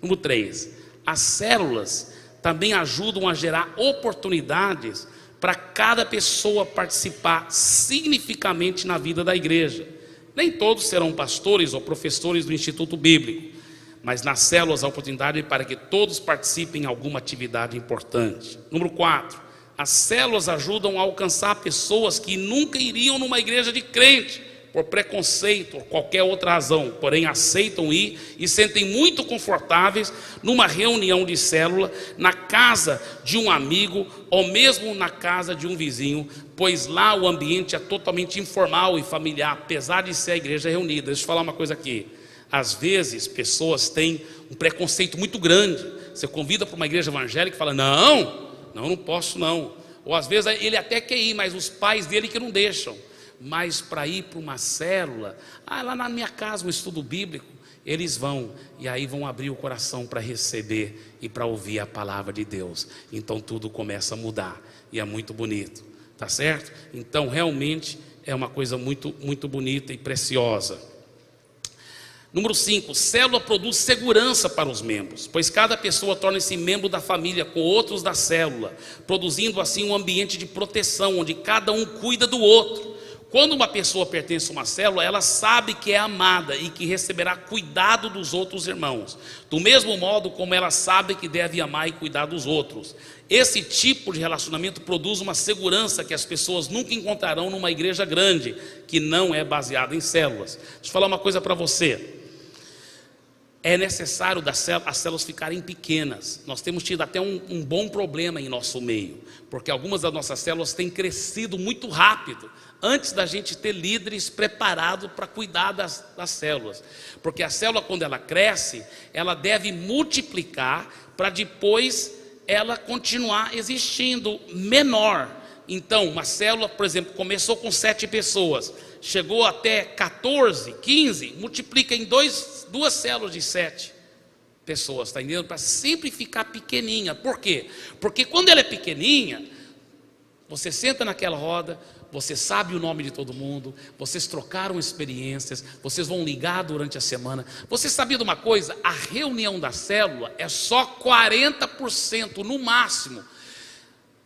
Número 3, as células também ajudam a gerar oportunidades para cada pessoa participar significativamente na vida da igreja. Nem todos serão pastores ou professores do Instituto Bíblico, mas nas células há oportunidade para que todos participem em alguma atividade importante. Número 4, as células ajudam a alcançar pessoas que nunca iriam numa igreja de crente, por preconceito ou qualquer outra razão, porém aceitam ir e sentem muito confortáveis numa reunião de célula, na casa de um amigo ou mesmo na casa de um vizinho, pois lá o ambiente é totalmente informal e familiar, apesar de ser a igreja reunida. Deixa eu falar uma coisa aqui. Às vezes pessoas têm um preconceito muito grande. Você convida para uma igreja evangélica e fala, não posso não. Ou às vezes ele até quer ir, mas os pais dele que não deixam. Mas para ir para uma célula, lá na minha casa, um estudo bíblico, eles vão, e aí vão abrir o coração para receber e para ouvir a palavra de Deus. Então tudo começa a mudar, e é muito bonito, tá certo? Então realmente é uma coisa muito, muito bonita e preciosa. Número 5, célula produz segurança para os membros, pois cada pessoa torna-se membro da família com outros da célula, produzindo assim um ambiente de proteção, onde cada um cuida do outro. Quando uma pessoa pertence a uma célula, ela sabe que é amada e que receberá cuidado dos outros irmãos, do mesmo modo como ela sabe que deve amar e cuidar dos outros. Esse tipo de relacionamento produz uma segurança que as pessoas nunca encontrarão numa igreja grande, que não é baseada em células. Deixa eu falar uma coisa para você. É necessário as células ficarem pequenas. Nós temos tido até um bom problema em nosso meio, porque algumas das nossas células têm crescido muito rápido, antes da gente ter líderes preparados para cuidar das células. Porque a célula, quando ela cresce, ela deve multiplicar para depois ela continuar existindo menor. Então, uma célula, por exemplo, começou com 7 pessoas, chegou até 14, 15, multiplica em duas células de 7 pessoas, está entendendo? Para sempre ficar pequenininha. Por quê? Porque quando ela é pequenininha, você senta naquela roda, você sabe o nome de todo mundo, vocês trocaram experiências, vocês vão ligar durante a semana. Você sabia de uma coisa? A reunião da célula é só 40% no máximo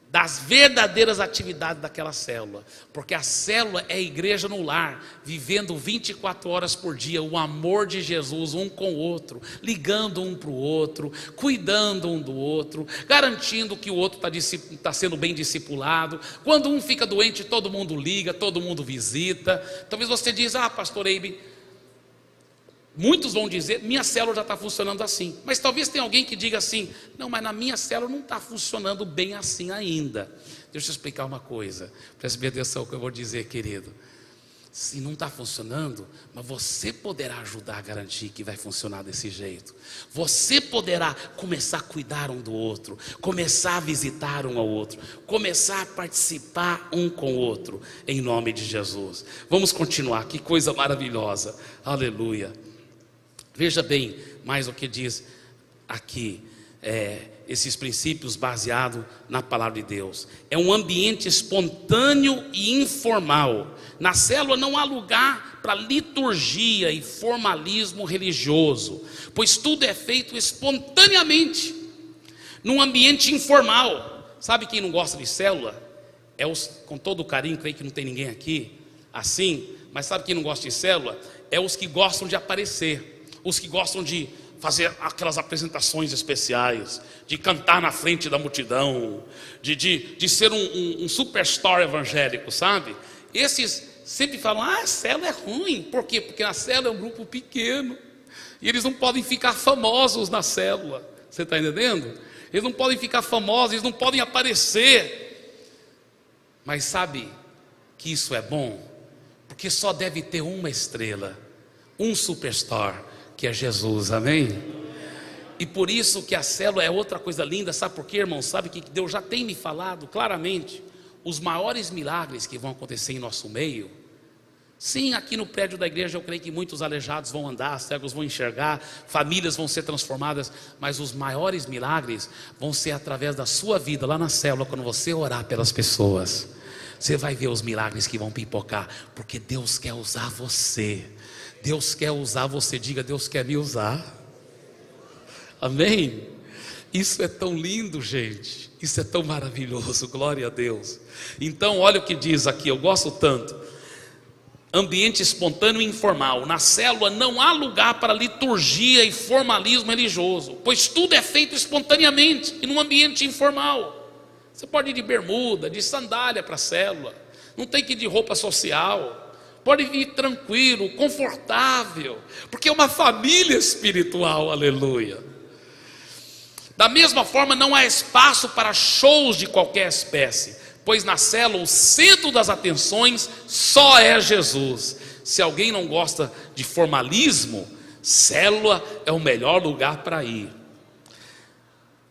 das verdadeiras atividades daquela célula, porque a célula é a igreja no lar, vivendo 24 horas por dia o amor de Jesus um com o outro, ligando um para o outro, cuidando um do outro, garantindo que o outro está sendo bem discipulado. Quando um fica doente, todo mundo liga, todo mundo visita. Talvez você diz: pastor Eibe, muitos vão dizer, minha célula já está funcionando assim. Mas talvez tenha alguém que diga assim: não, mas na minha célula não está funcionando bem assim ainda. Deixa eu explicar uma coisa, preste bem atenção no que eu vou dizer, querido. Se não está funcionando, mas você poderá ajudar a garantir que vai funcionar desse jeito. Você poderá começar a cuidar um do outro, começar a visitar um ao outro, começar a participar um com o outro, em nome de Jesus. Vamos continuar, que coisa maravilhosa, aleluia. Veja bem mais o que diz aqui, esses princípios baseados na palavra de Deus. É um ambiente espontâneo e informal. Na célula não há lugar para liturgia e formalismo religioso, pois tudo é feito espontaneamente, num ambiente informal. Sabe quem não gosta de célula? Com todo o carinho, creio que não tem ninguém aqui assim, mas sabe quem não gosta de célula? É os que gostam de aparecer, os que gostam de fazer aquelas apresentações especiais, de cantar na frente da multidão, de ser um superstar evangélico, sabe? Esses sempre falam: a célula é ruim. Por quê? Porque a célula é um grupo pequeno, e eles não podem ficar famosos na célula. Você está entendendo? Eles não podem ficar famosos, eles não podem aparecer. Mas sabe que isso é bom? Porque só deve ter uma estrela, um superstar, que é Jesus, amém? E por isso que a célula é outra coisa linda. Sabe por quê, irmão? Sabe que Deus já tem me falado claramente? Os maiores milagres que vão acontecer em nosso meio, sim, aqui no prédio da igreja eu creio que muitos aleijados vão andar, cegos vão enxergar, famílias vão ser transformadas, mas os maiores milagres vão ser através da sua vida lá na célula. Quando você orar pelas pessoas, você vai ver os milagres que vão pipocar, porque Deus quer usar você. Deus quer usar você. Diga: Deus quer me usar. Amém? Isso é tão lindo, gente. Isso é tão maravilhoso. Glória a Deus. Então olha o que diz aqui, eu gosto tanto. Ambiente espontâneo e informal. Na célula não há lugar para liturgia e formalismo religioso, pois tudo é feito espontaneamente e num ambiente informal. Você pode ir de bermuda, de sandália para a célula, não tem que ir de roupa social. Pode vir tranquilo, confortável, porque é uma família espiritual, aleluia. Da mesma forma, não há espaço para shows de qualquer espécie, pois na célula o centro das atenções só é Jesus. Se alguém não gosta de formalismo, célula é o melhor lugar para ir.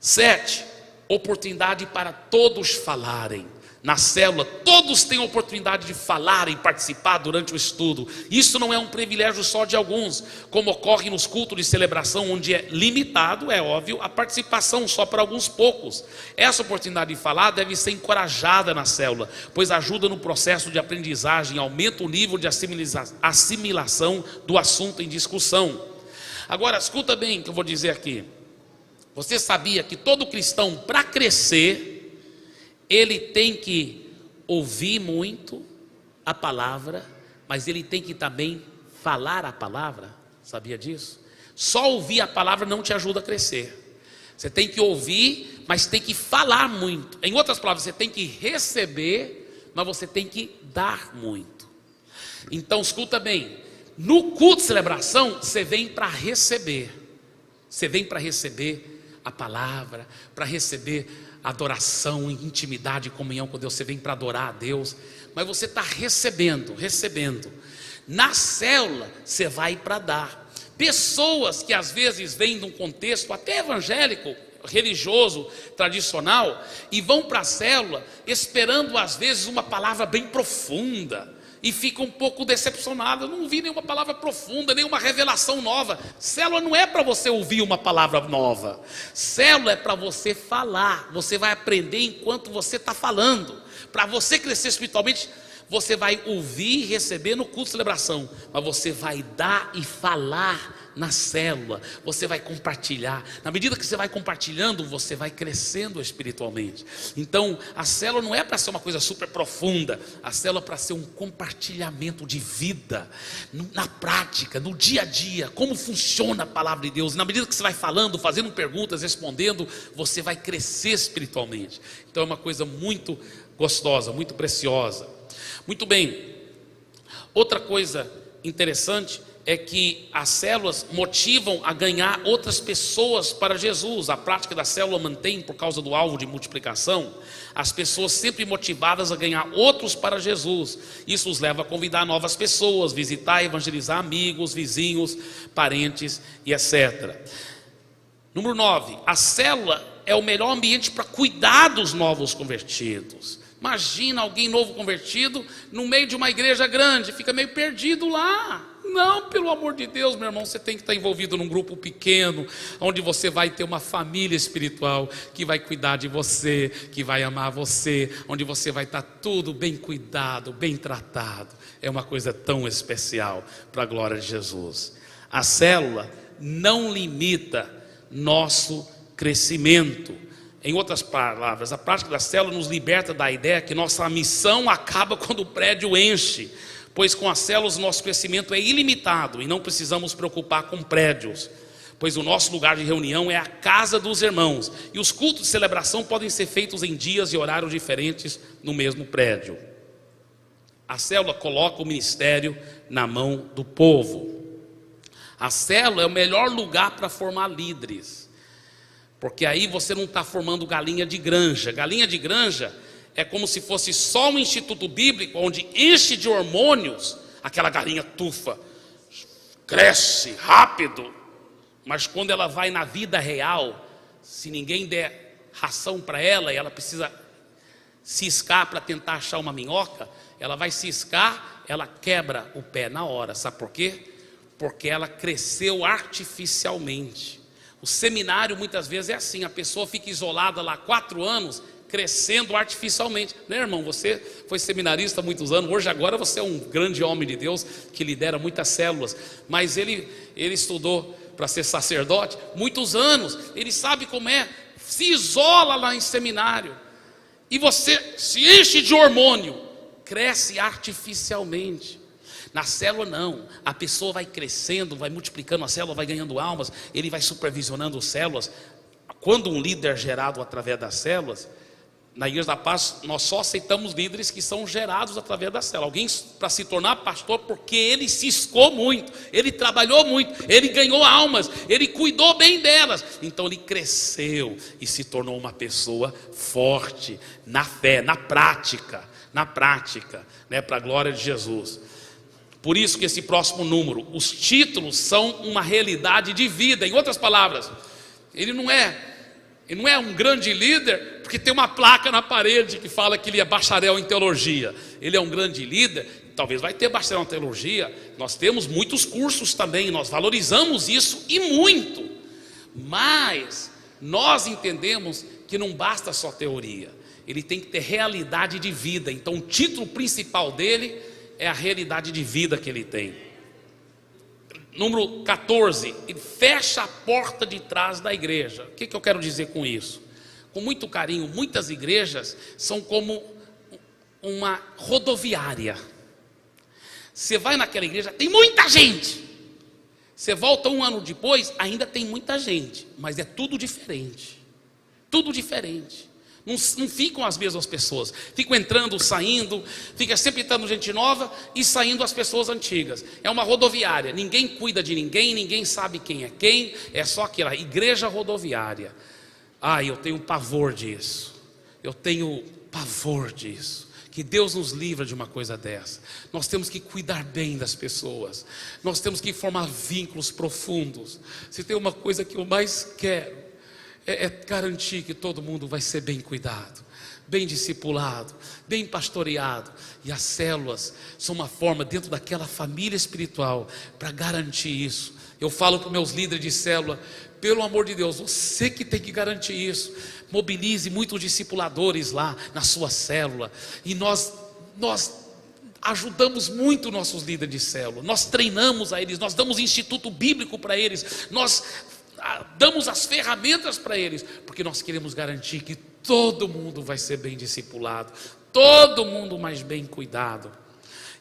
7, oportunidade para todos falarem. Na célula, todos têm a oportunidade de falar e participar durante o estudo. Isso não é um privilégio só de alguns, como ocorre nos cultos de celebração, onde é limitado, é óbvio, a participação só para alguns poucos. Essa oportunidade de falar deve ser encorajada na célula, pois ajuda no processo de aprendizagem, aumenta o nível de assimilação do assunto em discussão. Agora, escuta bem o que eu vou dizer aqui. Você sabia que todo cristão, para crescer, ele tem que ouvir muito, a palavra, mas ele tem que também falar a palavra. Sabia disso? Só ouvir a palavra não te ajuda a crescer. Você tem que ouvir, mas tem que falar muito. Em outras palavras, você tem que receber, mas você tem que dar muito. Então escuta bem, no culto de celebração, você vem para receber. Você vem para receber a palavra, para receber adoração, intimidade, comunhão com Deus. Você vem para adorar a Deus, mas você está recebendo. Na célula, você vai para dar. Pessoas que às vezes vêm de um contexto até evangélico, religioso, tradicional, e vão para a célula esperando às vezes uma palavra bem profunda, e ficam um pouco decepcionadas. Não ouvi nenhuma palavra profunda, nenhuma revelação nova. Célula não é para você ouvir uma palavra nova, célula é para você falar. Você vai aprender enquanto você está falando. Para você crescer espiritualmente, você vai ouvir e receber no culto de celebração, mas você vai dar e falar na célula. Você vai compartilhar. Na medida que você vai compartilhando, você vai crescendo espiritualmente. Então a célula não é para ser uma coisa super profunda. A célula é para ser um compartilhamento de vida, na prática, no dia a dia, como funciona a palavra de Deus. Na medida que você vai falando, fazendo perguntas, respondendo, você vai crescer espiritualmente. Então é uma coisa muito gostosa, muito preciosa. Muito bem, outra coisa interessante é que as células motivam a ganhar outras pessoas para Jesus. A prática da célula mantém, por causa do alvo de multiplicação, as pessoas sempre motivadas a ganhar outros para Jesus. Isso os leva a convidar novas pessoas, visitar e evangelizar amigos, vizinhos, parentes e etc. Número 9, a célula é o melhor ambiente para cuidar dos novos convertidos. Imagina alguém novo convertido no meio de uma igreja grande, fica meio perdido lá. Não, pelo amor de Deus, meu irmão, você tem que estar envolvido num grupo pequeno, onde você vai ter uma família espiritual que vai cuidar de você, que vai amar você, onde você vai estar tudo bem cuidado, bem tratado. É uma coisa tão especial para a glória de Jesus. A célula não limita nosso crescimento. Em outras palavras, a prática da célula nos liberta da ideia que nossa missão acaba quando o prédio enche, pois com as células nosso crescimento é ilimitado e não precisamos nos preocupar com prédios, pois o nosso lugar de reunião é a casa dos irmãos, e os cultos de celebração podem ser feitos em dias e horários diferentes no mesmo prédio. A célula coloca o ministério na mão do povo. A célula é o melhor lugar para formar líderes, porque aí você não está formando galinha de granja. Galinha de granja é como se fosse só um instituto bíblico, onde enche de hormônios, aquela galinha tufa, cresce rápido, mas quando ela vai na vida real, se ninguém der ração para ela, e ela precisa ciscar para tentar achar uma minhoca, ela vai ciscar, ela quebra o pé na hora. Sabe por quê? Porque ela cresceu artificialmente. O seminário muitas vezes é assim, a pessoa fica isolada lá 4 anos, crescendo artificialmente. Né, irmão, você foi seminarista há muitos anos, hoje agora você é um grande homem de Deus, que lidera muitas células, mas ele estudou para ser sacerdote muitos anos, ele sabe como é, se isola lá em seminário, e você se enche de hormônio, cresce artificialmente. Na célula não, a pessoa vai crescendo, vai multiplicando a célula, vai ganhando almas, ele vai supervisionando as células. Quando um líder é gerado através das células, na Igreja da Paz nós só aceitamos líderes que são gerados através da célula. Alguém para se tornar pastor porque ele ciscou muito, ele trabalhou muito, ele ganhou almas, ele cuidou bem delas, então ele cresceu e se tornou uma pessoa forte na fé, na prática, né, para a glória de Jesus. Por isso que esse próximo número, os títulos são uma realidade de vida. Em outras palavras, ele não é um grande líder porque tem uma placa na parede que fala que ele é bacharel em teologia. Ele é um grande líder, talvez vai ter bacharel em teologia. Nós temos muitos cursos também, nós valorizamos isso e muito. Mas nós entendemos que não basta só teoria, ele tem que ter realidade de vida. Então o título principal dele é a realidade de vida que ele tem. Número 14, ele fecha a porta de trás da igreja. O que eu quero dizer com isso? Com muito carinho, muitas igrejas são como uma rodoviária. Você vai naquela igreja, tem muita gente. Você volta um ano depois, ainda tem muita gente, mas é tudo diferente. Tudo diferente. Não ficam as mesmas pessoas. Ficam entrando, saindo, fica sempre entrando gente nova e saindo as pessoas antigas. É uma rodoviária, ninguém cuida de ninguém, ninguém sabe quem, é só aquela igreja rodoviária. Eu tenho pavor disso. Eu tenho pavor disso. Que Deus nos livra de uma coisa dessa. Nós temos que cuidar bem das pessoas. Nós temos que formar vínculos profundos. Se tem uma coisa que eu mais quero, é garantir que todo mundo vai ser bem cuidado, bem discipulado, bem pastoreado. E as células são uma forma dentro daquela família espiritual para garantir isso. Eu falo para os meus líderes de célula, pelo amor de Deus, você que tem que garantir isso. Mobilize muitos discipuladores lá na sua célula. E nós ajudamos muito nossos líderes de célula. Nós treinamos a eles, nós damos instituto bíblico para eles, nós damos as ferramentas para eles, porque nós queremos garantir que todo mundo vai ser bem discipulado, todo mundo mais bem cuidado.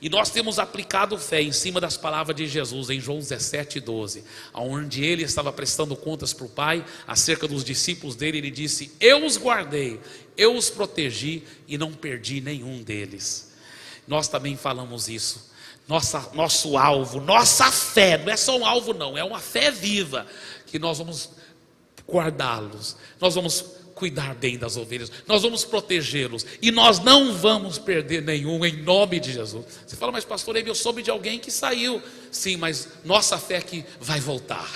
E nós temos aplicado fé em cima das palavras de Jesus em João 17:12, onde ele estava prestando contas para o Pai acerca dos discípulos dele. Ele disse: eu os guardei, eu os protegi e não perdi nenhum deles. Nós também falamos isso. Nosso alvo, nossa fé, não é só um alvo não, é uma fé viva, que nós vamos guardá-los, nós vamos cuidar bem das ovelhas, nós vamos protegê-los, e nós não vamos perder nenhum, em nome de Jesus. Você fala, mas pastor, eu soube de alguém que saiu. Sim, mas nossa fé que vai voltar,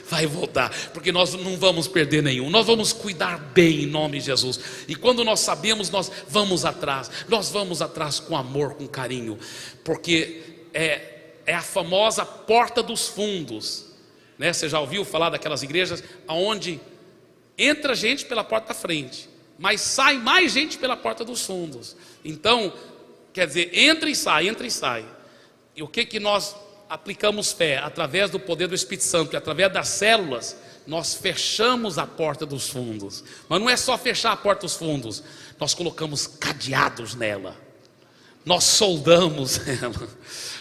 vai voltar, porque nós não vamos perder nenhum, nós vamos cuidar bem em nome de Jesus. E quando nós sabemos, nós vamos atrás com amor, com carinho, porque é a famosa porta dos fundos, né? Você já ouviu falar daquelas igrejas onde entra gente pela porta da frente, mas sai mais gente pela porta dos fundos? Então, quer dizer, entra e sai, entra e sai. E o que nós aplicamos fé? Através do poder do Espírito Santo, e através das células, nós fechamos a porta dos fundos. Mas não é só fechar a porta dos fundos, nós colocamos cadeados nela, nós soldamos ela.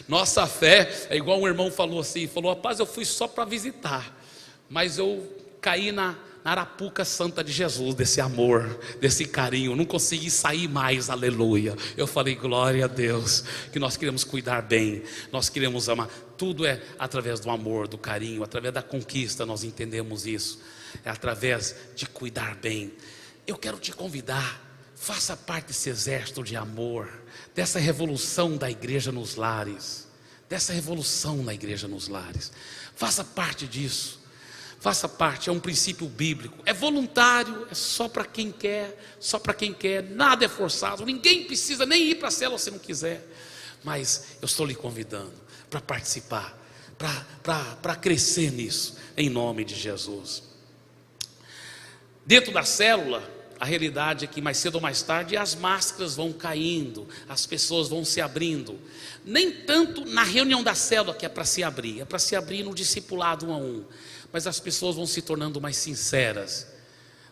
Nossa fé é igual um irmão falou assim, rapaz, eu fui só para visitar, mas eu caí na arapuca santa de Jesus, desse amor, desse carinho, não consegui sair mais, aleluia. Eu falei, glória a Deus, que nós queremos cuidar bem, nós queremos amar. Tudo é através do amor, do carinho, através da conquista, nós entendemos isso. É através de cuidar bem. Eu quero te convidar, faça parte desse exército de amor, dessa revolução da igreja nos lares, faça parte disso. Faça parte, é um princípio bíblico, é voluntário, é só para quem quer, nada é forçado, ninguém precisa nem ir para a célula se não quiser, mas eu estou lhe convidando para participar, para crescer nisso, em nome de Jesus. Dentro da célula, a realidade é que mais cedo ou mais tarde as máscaras vão caindo, as pessoas vão se abrindo, nem tanto na reunião da célula que é para se abrir no discipulado 1 a 1, mas as pessoas vão se tornando mais sinceras,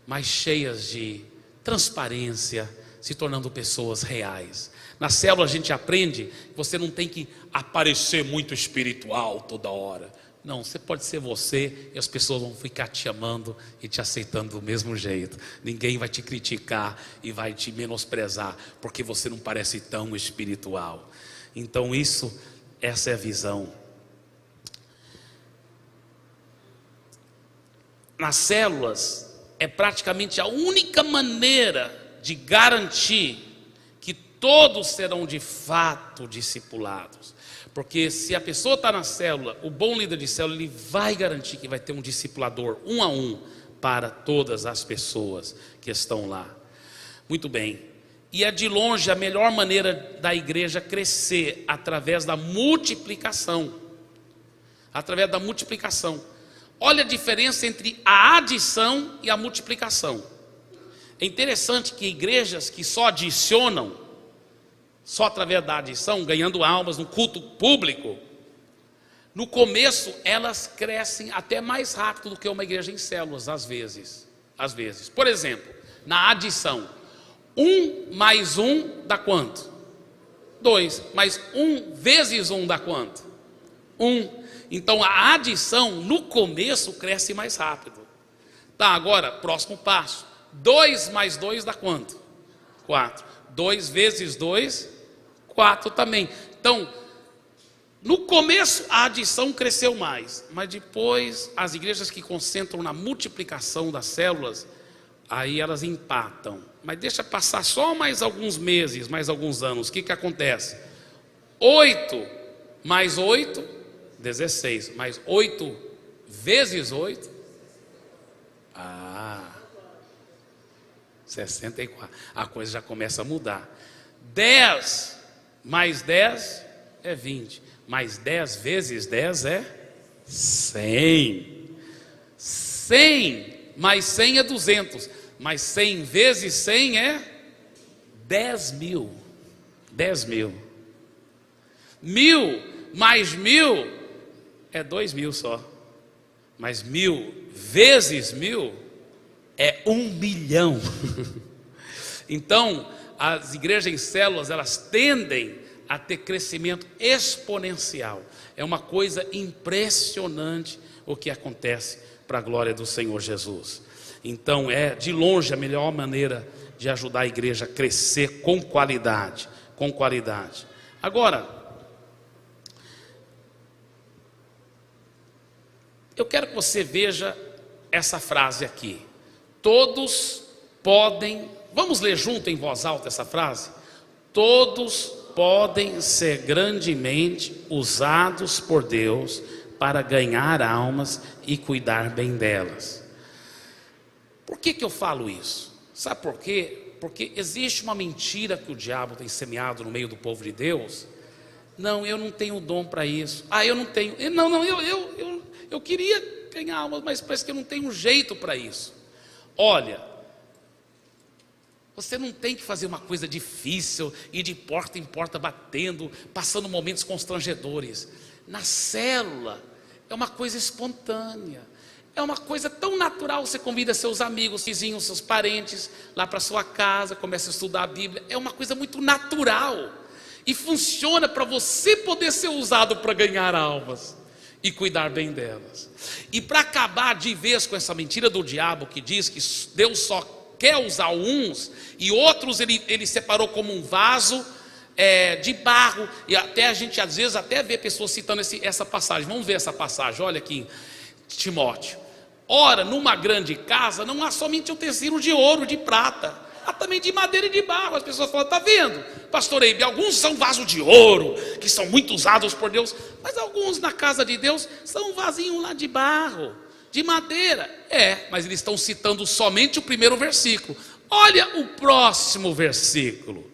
mais cheias de transparência, se tornando pessoas reais. Na célula a gente aprende que você não tem que aparecer muito espiritual toda hora. Não, você pode ser você e as pessoas vão ficar te amando e te aceitando do mesmo jeito. Ninguém vai te criticar e vai te menosprezar porque você não parece tão espiritual. Então essa é a visão. Nas células é praticamente a única maneira de garantir que todos serão de fato discipulados. Porque se a pessoa está na célula, o bom líder de célula, ele vai garantir que vai ter um discipulador 1 a 1 para todas as pessoas que estão lá. Muito bem. E é de longe a melhor maneira da igreja crescer, através da multiplicação. Através da multiplicação. Olha a diferença entre a adição e a multiplicação. É interessante que igrejas que só adicionam, só através da adição, ganhando almas no culto público, no começo elas crescem até mais rápido do que uma igreja em células, às vezes. Por exemplo, na adição, 1 mais 1 dá quanto? 2. Mas 1 vezes 1 dá quanto? 1. Então a adição no começo cresce mais rápido. Tá, agora, próximo passo. 2 mais 2 dá quanto? 4. 2 vezes 2, 4 também. Então, no começo a adição cresceu mais, mas depois as igrejas que concentram na multiplicação das células, aí elas empatam. Mas deixa passar só mais alguns meses, mais alguns anos. O que acontece? 8 mais 8, 16. Mais 8 vezes 8, 64. A coisa já começa a mudar. 10 mais 10 é 20. Mais 10 vezes 10 é 100. 100 mais 100 é 200. Mas 100 vezes 100 é 10 mil. 10 mil. 1000 mais 1000 é 2 mil só. Mas 1000 vezes 1000 é 1 milhão. Então, as igrejas em células, elas tendem a ter crescimento exponencial. É uma coisa impressionante o que acontece para a glória do Senhor Jesus. Então é de longe a melhor maneira de ajudar a igreja a crescer com qualidade, com qualidade. Agora, eu quero que você veja essa frase aqui. Todos podem, vamos ler junto em voz alta essa frase? Todos podem ser grandemente usados por Deus para ganhar almas e cuidar bem delas. Por que eu falo isso? Sabe por quê? Porque existe uma mentira que o diabo tem semeado no meio do povo de Deus. Não, eu não tenho dom para isso. Eu não tenho. Não, eu queria ganhar almas, mas parece que eu não tenho jeito para isso. Olha, você não tem que fazer uma coisa difícil, ir de porta em porta batendo, passando momentos constrangedores. Na célula é uma coisa espontânea, é uma coisa tão natural. Você convida seus amigos, vizinhos, seus parentes lá para sua casa, começa a estudar a Bíblia. É uma coisa muito natural e funciona para você poder ser usado para ganhar almas e cuidar bem delas. E para acabar de vez com essa mentira do diabo que diz que Deus só quer usar uns e outros ele separou como um vaso de barro. E até a gente às vezes até vê pessoas citando essa passagem. Vamos ver essa passagem, olha aqui, Timóteo. Ora, numa grande casa não há somente utensílio de ouro, de prata, há também de madeira e de barro. As pessoas falam, está vendo, pastor Eibe, alguns são vasos de ouro, que são muito usados por Deus, mas alguns na casa de Deus são um vasinho lá de barro, de madeira. Mas eles estão citando somente o primeiro versículo. Olha o próximo versículo.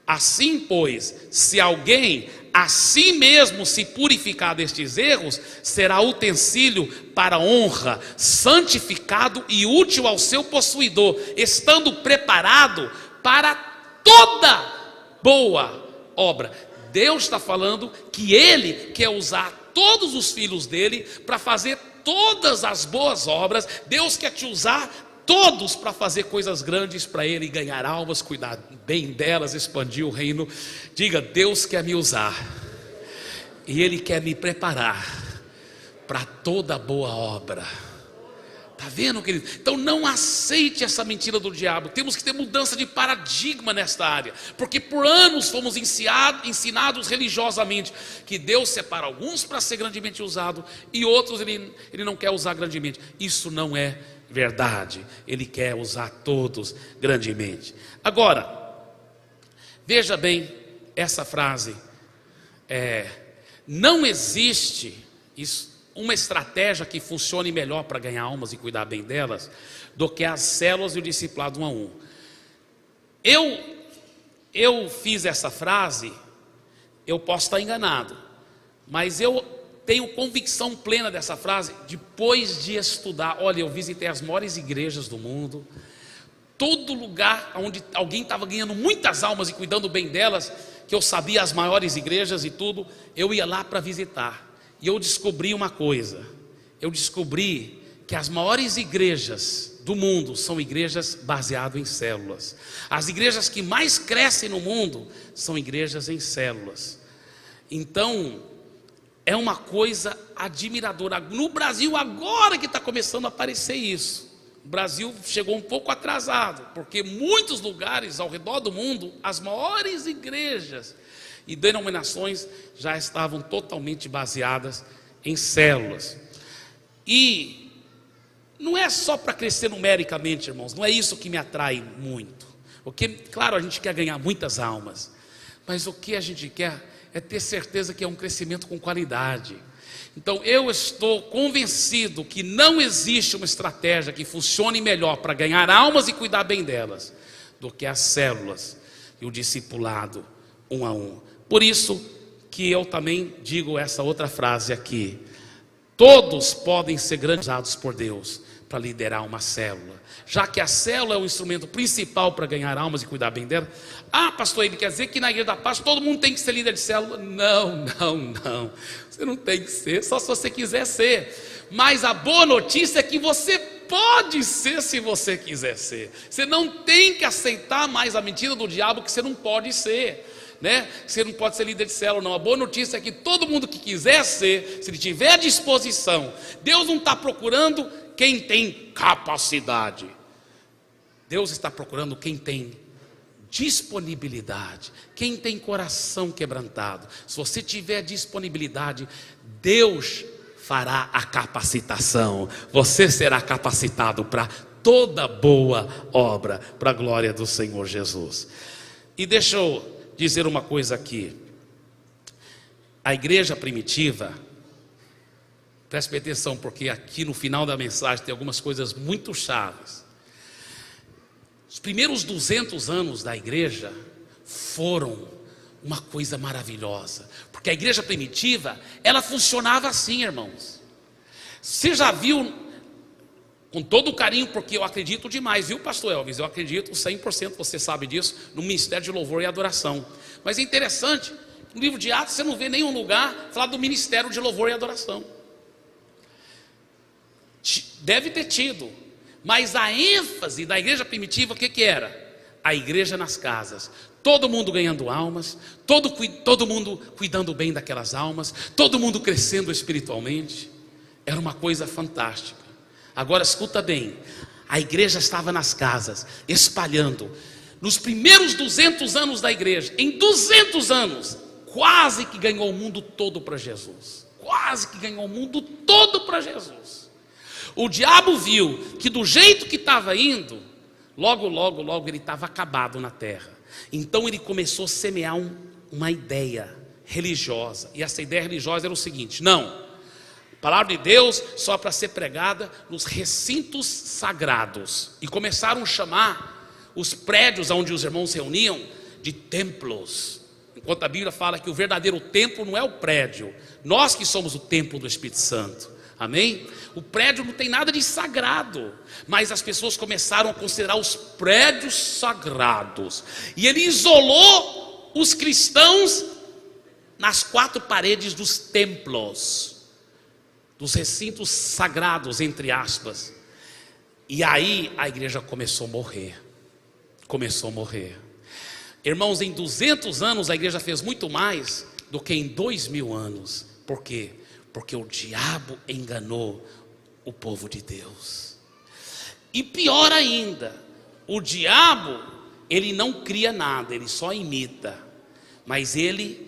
Assim, pois, se alguém a si mesmo se purificar destes erros, será utensílio para honra, santificado e útil ao seu possuidor, estando preparado para toda boa obra. Deus está falando que Ele quer usar todos os filhos dele para fazer todas as boas obras. Deus quer te usar todos para fazer coisas grandes para Ele, ganhar almas, cuidar bem delas, expandir o reino. Diga, Deus quer me usar e Ele quer me preparar para toda boa obra. Está vendo, querido? Então não aceite essa mentira do diabo. Temos que ter mudança de paradigma nesta área, porque por anos fomos ensinados religiosamente que Deus separa alguns para ser grandemente usado e outros ele não quer usar grandemente. Isso não é verdade. Ele quer usar todos grandemente. Agora, veja bem essa frase. Não existe uma estratégia que funcione melhor para ganhar almas e cuidar bem delas do que as células e o discipulado 1 a 1. Eu fiz essa frase, eu posso estar enganado, mas eu tenho convicção plena dessa frase depois de estudar. Olha, eu visitei as maiores igrejas do mundo, todo lugar onde alguém estava ganhando muitas almas e cuidando bem delas, que eu sabia as maiores igrejas e tudo, eu ia lá para visitar. E eu descobri uma coisa, eu descobri que as maiores igrejas do mundo são igrejas baseadas em células. As igrejas que mais crescem no mundo são igrejas em células. Então, é uma coisa admiradora. No Brasil, agora que está começando a aparecer isso. O Brasil chegou um pouco atrasado, porque muitos lugares ao redor do mundo, as maiores igrejas e denominações já estavam totalmente baseadas em células. E não é só para crescer numericamente, irmãos, não é isso que me atrai muito. Porque, claro, a gente quer ganhar muitas almas, mas o que a gente quer é ter certeza que é um crescimento com qualidade. Então eu estou convencido que não existe uma estratégia que funcione melhor para ganhar almas e cuidar bem delas do que as células e o discipulado um a um. Por isso que eu também digo essa outra frase aqui: todos podem ser grandizados por Deus para liderar uma célula, já que a célula é o instrumento principal para ganhar almas e cuidar bem dela. Ah, pastor, ele quer dizer que na Igreja da Paz todo mundo tem que ser líder de célula? Não, você não tem que ser, só se você quiser ser. Mas a boa notícia é que você pode ser se você quiser ser. Você não tem que aceitar mais a mentira do diabo que você não pode ser, né? Você não pode ser líder de célula, não. A boa notícia é que todo mundo que quiser ser, se ele tiver à disposição, Deus não está procurando quem tem capacidade. Deus está procurando quem tem disponibilidade, quem tem coração quebrantado. Se você tiver disponibilidade, Deus fará a capacitação. Você será capacitado para toda boa obra, para a glória do Senhor Jesus. E deixa eu dizer uma coisa aqui. A igreja primitiva, preste atenção, porque aqui no final da mensagem tem algumas coisas muito chaves. Os primeiros 200 anos da igreja foram uma coisa maravilhosa, porque a igreja primitiva, ela funcionava assim, irmãos. Você já viu, com todo o carinho, porque eu acredito demais, viu, pastor Elvis? Eu acredito 100%, você sabe disso, no ministério de louvor e adoração. Mas é interessante, no livro de Atos você não vê nenhum lugar falar do ministério de louvor e adoração. Deve ter tido, mas a ênfase da igreja primitiva, o que era? A igreja nas casas, todo mundo ganhando almas, todo mundo cuidando bem daquelas almas, todo mundo crescendo espiritualmente. Era uma coisa fantástica. Agora escuta bem, a igreja estava nas casas, espalhando. Nos primeiros 200 anos da igreja, em 200 anos, quase que ganhou o mundo todo para Jesus. Quase que ganhou o mundo todo para Jesus. O diabo viu que do jeito que estava indo, logo ele estava acabado na terra. Então ele começou a semear uma ideia religiosa. E essa ideia religiosa era o seguinte: não, a palavra de Deus só para ser pregada nos recintos sagrados. E começaram a chamar os prédios onde os irmãos se reuniam de templos. Enquanto a Bíblia fala que o verdadeiro templo não é o prédio, nós que somos o templo do Espírito Santo. Amém? O prédio não tem nada de sagrado, mas as pessoas começaram a considerar os prédios sagrados. E ele isolou os cristãos nas 4 paredes dos templos, dos recintos sagrados, entre aspas. E aí a igreja começou a morrer. Irmãos, em 200 anos a igreja fez muito mais do que em 2000 anos. Por quê? Porque o diabo enganou o povo de Deus. E pior ainda, o diabo, ele não cria nada, ele só imita. Mas ele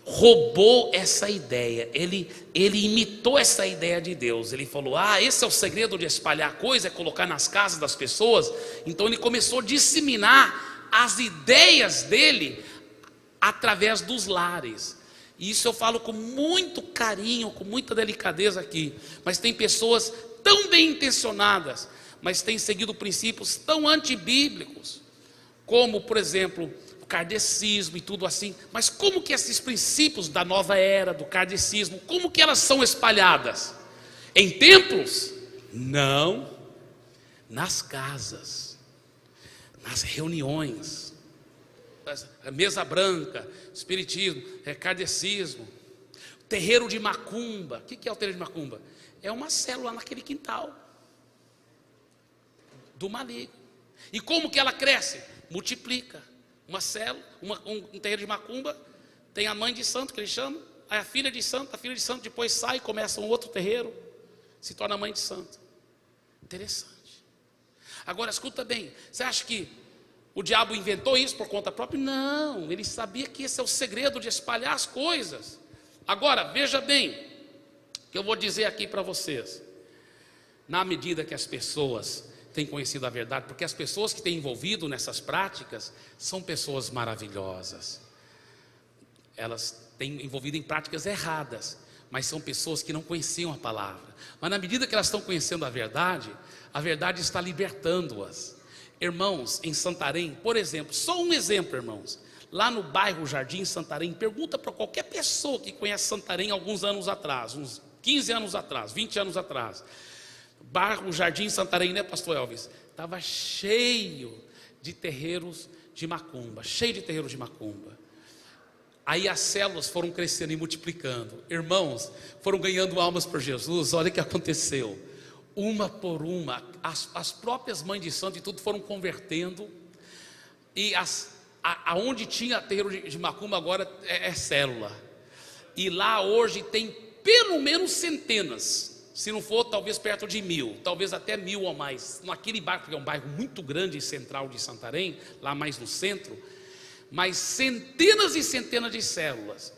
roubou essa ideia, ele imitou essa ideia de Deus. Ele falou: esse é o segredo de espalhar coisa, é colocar nas casas das pessoas. Então ele começou a disseminar as ideias dele através dos lares. E isso eu falo com muito carinho, com muita delicadeza aqui. Mas tem pessoas tão bem intencionadas, mas têm seguido princípios tão antibíblicos, como, por exemplo, o kardecismo e tudo assim. Mas como que esses princípios da nova era, do kardecismo, como que elas são espalhadas? Em templos? Não. Nas casas, nas reuniões. Mesa branca, espiritismo, kardecismo, terreiro de macumba. O que é o terreiro de macumba? É uma célula naquele quintal. do maligno. E como que ela cresce? Multiplica. Uma célula, um terreiro de macumba, tem a mãe de santo, que eles chamam, aí a filha de santo depois sai, começa um outro terreiro, se torna mãe de santo. Interessante. Agora escuta bem, você acha que o diabo inventou isso por conta própria? Não, ele sabia que esse é o segredo de espalhar as coisas. Agora, veja bem, o que eu vou dizer aqui para vocês. Na medida que as pessoas têm conhecido a verdade, porque as pessoas que têm envolvido nessas práticas são pessoas maravilhosas. Elas têm envolvido em práticas erradas, mas são pessoas que não conheciam a palavra. Mas na medida que elas estão conhecendo a verdade está libertando-as. Irmãos, em Santarém, por exemplo, só um exemplo, irmãos, lá no bairro Jardim Santarém, pergunta para qualquer pessoa que conhece Santarém alguns anos atrás, uns 15 anos atrás, 20 anos atrás, bairro Jardim Santarém, né, pastor Elvis? Estava cheio de terreiros de macumba, cheio de terreiros de macumba. Aí as células foram crescendo e multiplicando. Irmãos, foram ganhando almas por Jesus. Olha o que aconteceu. Uma por uma, as próprias mães de santo e tudo foram convertendo. E aonde tinha terreiro de macumba agora é célula. E lá hoje tem pelo menos centenas, se não for talvez perto de 1000, talvez até 1000 ou mais. Naquele bairro, porque é um bairro muito grande e central de Santarém, lá mais no centro, mas centenas e centenas de células.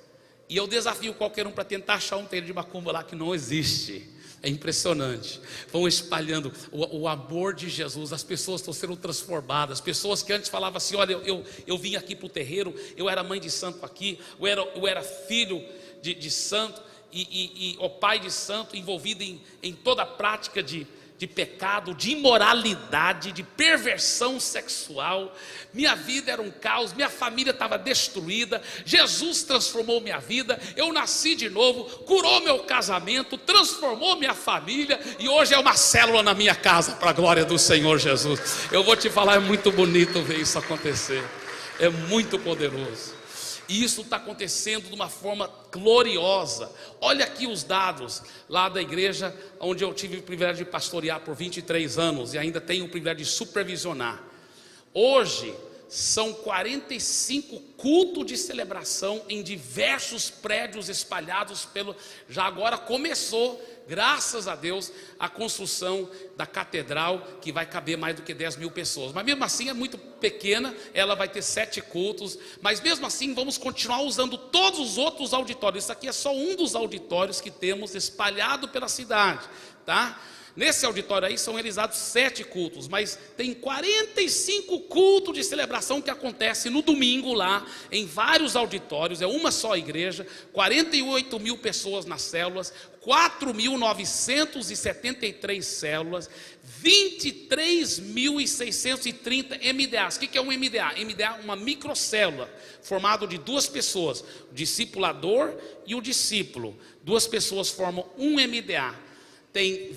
E eu desafio qualquer um para tentar achar um terreiro de macumba lá que não existe. É impressionante. Vão espalhando o amor de Jesus. As pessoas estão sendo transformadas. Pessoas que antes falavam assim: olha, eu vim aqui para o terreiro, eu era mãe de santo aqui, eu era filho de santo e o pai de santo, envolvido em toda a prática de pecado, de imoralidade, de perversão sexual. Minha vida era um caos, minha família estava destruída. Jesus transformou minha vida, eu nasci de novo, curou meu casamento, transformou minha família, e hoje é uma célula na minha casa, para a glória do Senhor Jesus. Eu vou te falar, é muito bonito ver isso acontecer, é muito poderoso. E isso está acontecendo de uma forma gloriosa. Olha aqui os dados lá da igreja onde eu tive o privilégio de pastorear por 23 anos e ainda tenho o privilégio de supervisionar. Hoje são 45 cultos de celebração em diversos prédios espalhados pelo... Já agora começou, graças a Deus, a construção da catedral, que vai caber mais do que 10.000 pessoas. Mas mesmo assim é muito pequena, ela vai ter 7 cultos. Mas mesmo assim vamos continuar usando todos os outros auditórios. Isso aqui é só um dos auditórios que temos espalhado pela cidade, tá? Nesse auditório aí são realizados 7 cultos, mas tem 45 cultos de celebração que acontece no domingo lá, em vários auditórios. É uma só igreja, 48.000 pessoas nas células, 4.973 células, 23.630 MDAs. O que é um MDA? MDA é uma microcélula, formado de 2 pessoas, o discipulador e o discípulo. 2 pessoas formam um MDA. Tem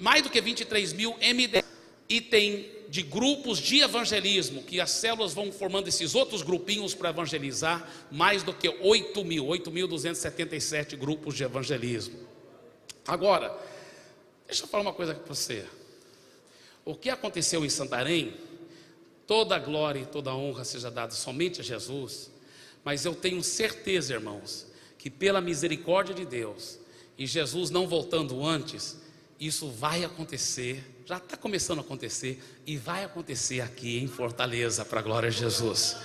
mais do que 23.000 MDA, e tem de grupos de evangelismo, que as células vão formando esses outros grupinhos para evangelizar, mais do que 8.277 grupos de evangelismo. Agora, deixa eu falar uma coisa aqui para você. O que aconteceu em Santarém, toda a glória e toda a honra seja dada somente a Jesus, mas eu tenho certeza, irmãos, que pela misericórdia de Deus, e Jesus não voltando antes, isso vai acontecer, já está começando a acontecer, e vai acontecer aqui em Fortaleza, para a glória de Jesus.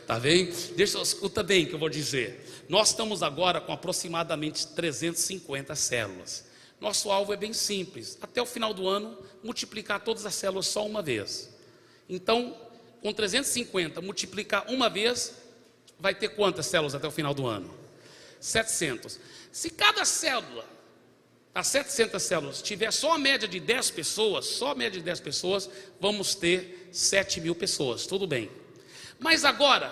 Está bem? Escuta bem o que eu vou dizer. Nós estamos agora com aproximadamente 350 células. Nosso alvo é bem simples: até o final do ano, multiplicar todas as células só uma vez. Então, com 350, multiplicar uma vez, vai ter quantas células até o final do ano? 700. Se cada célula, as 700 células, tiver só a média de 10 pessoas, vamos ter 7.000 pessoas, tudo bem. Mas agora,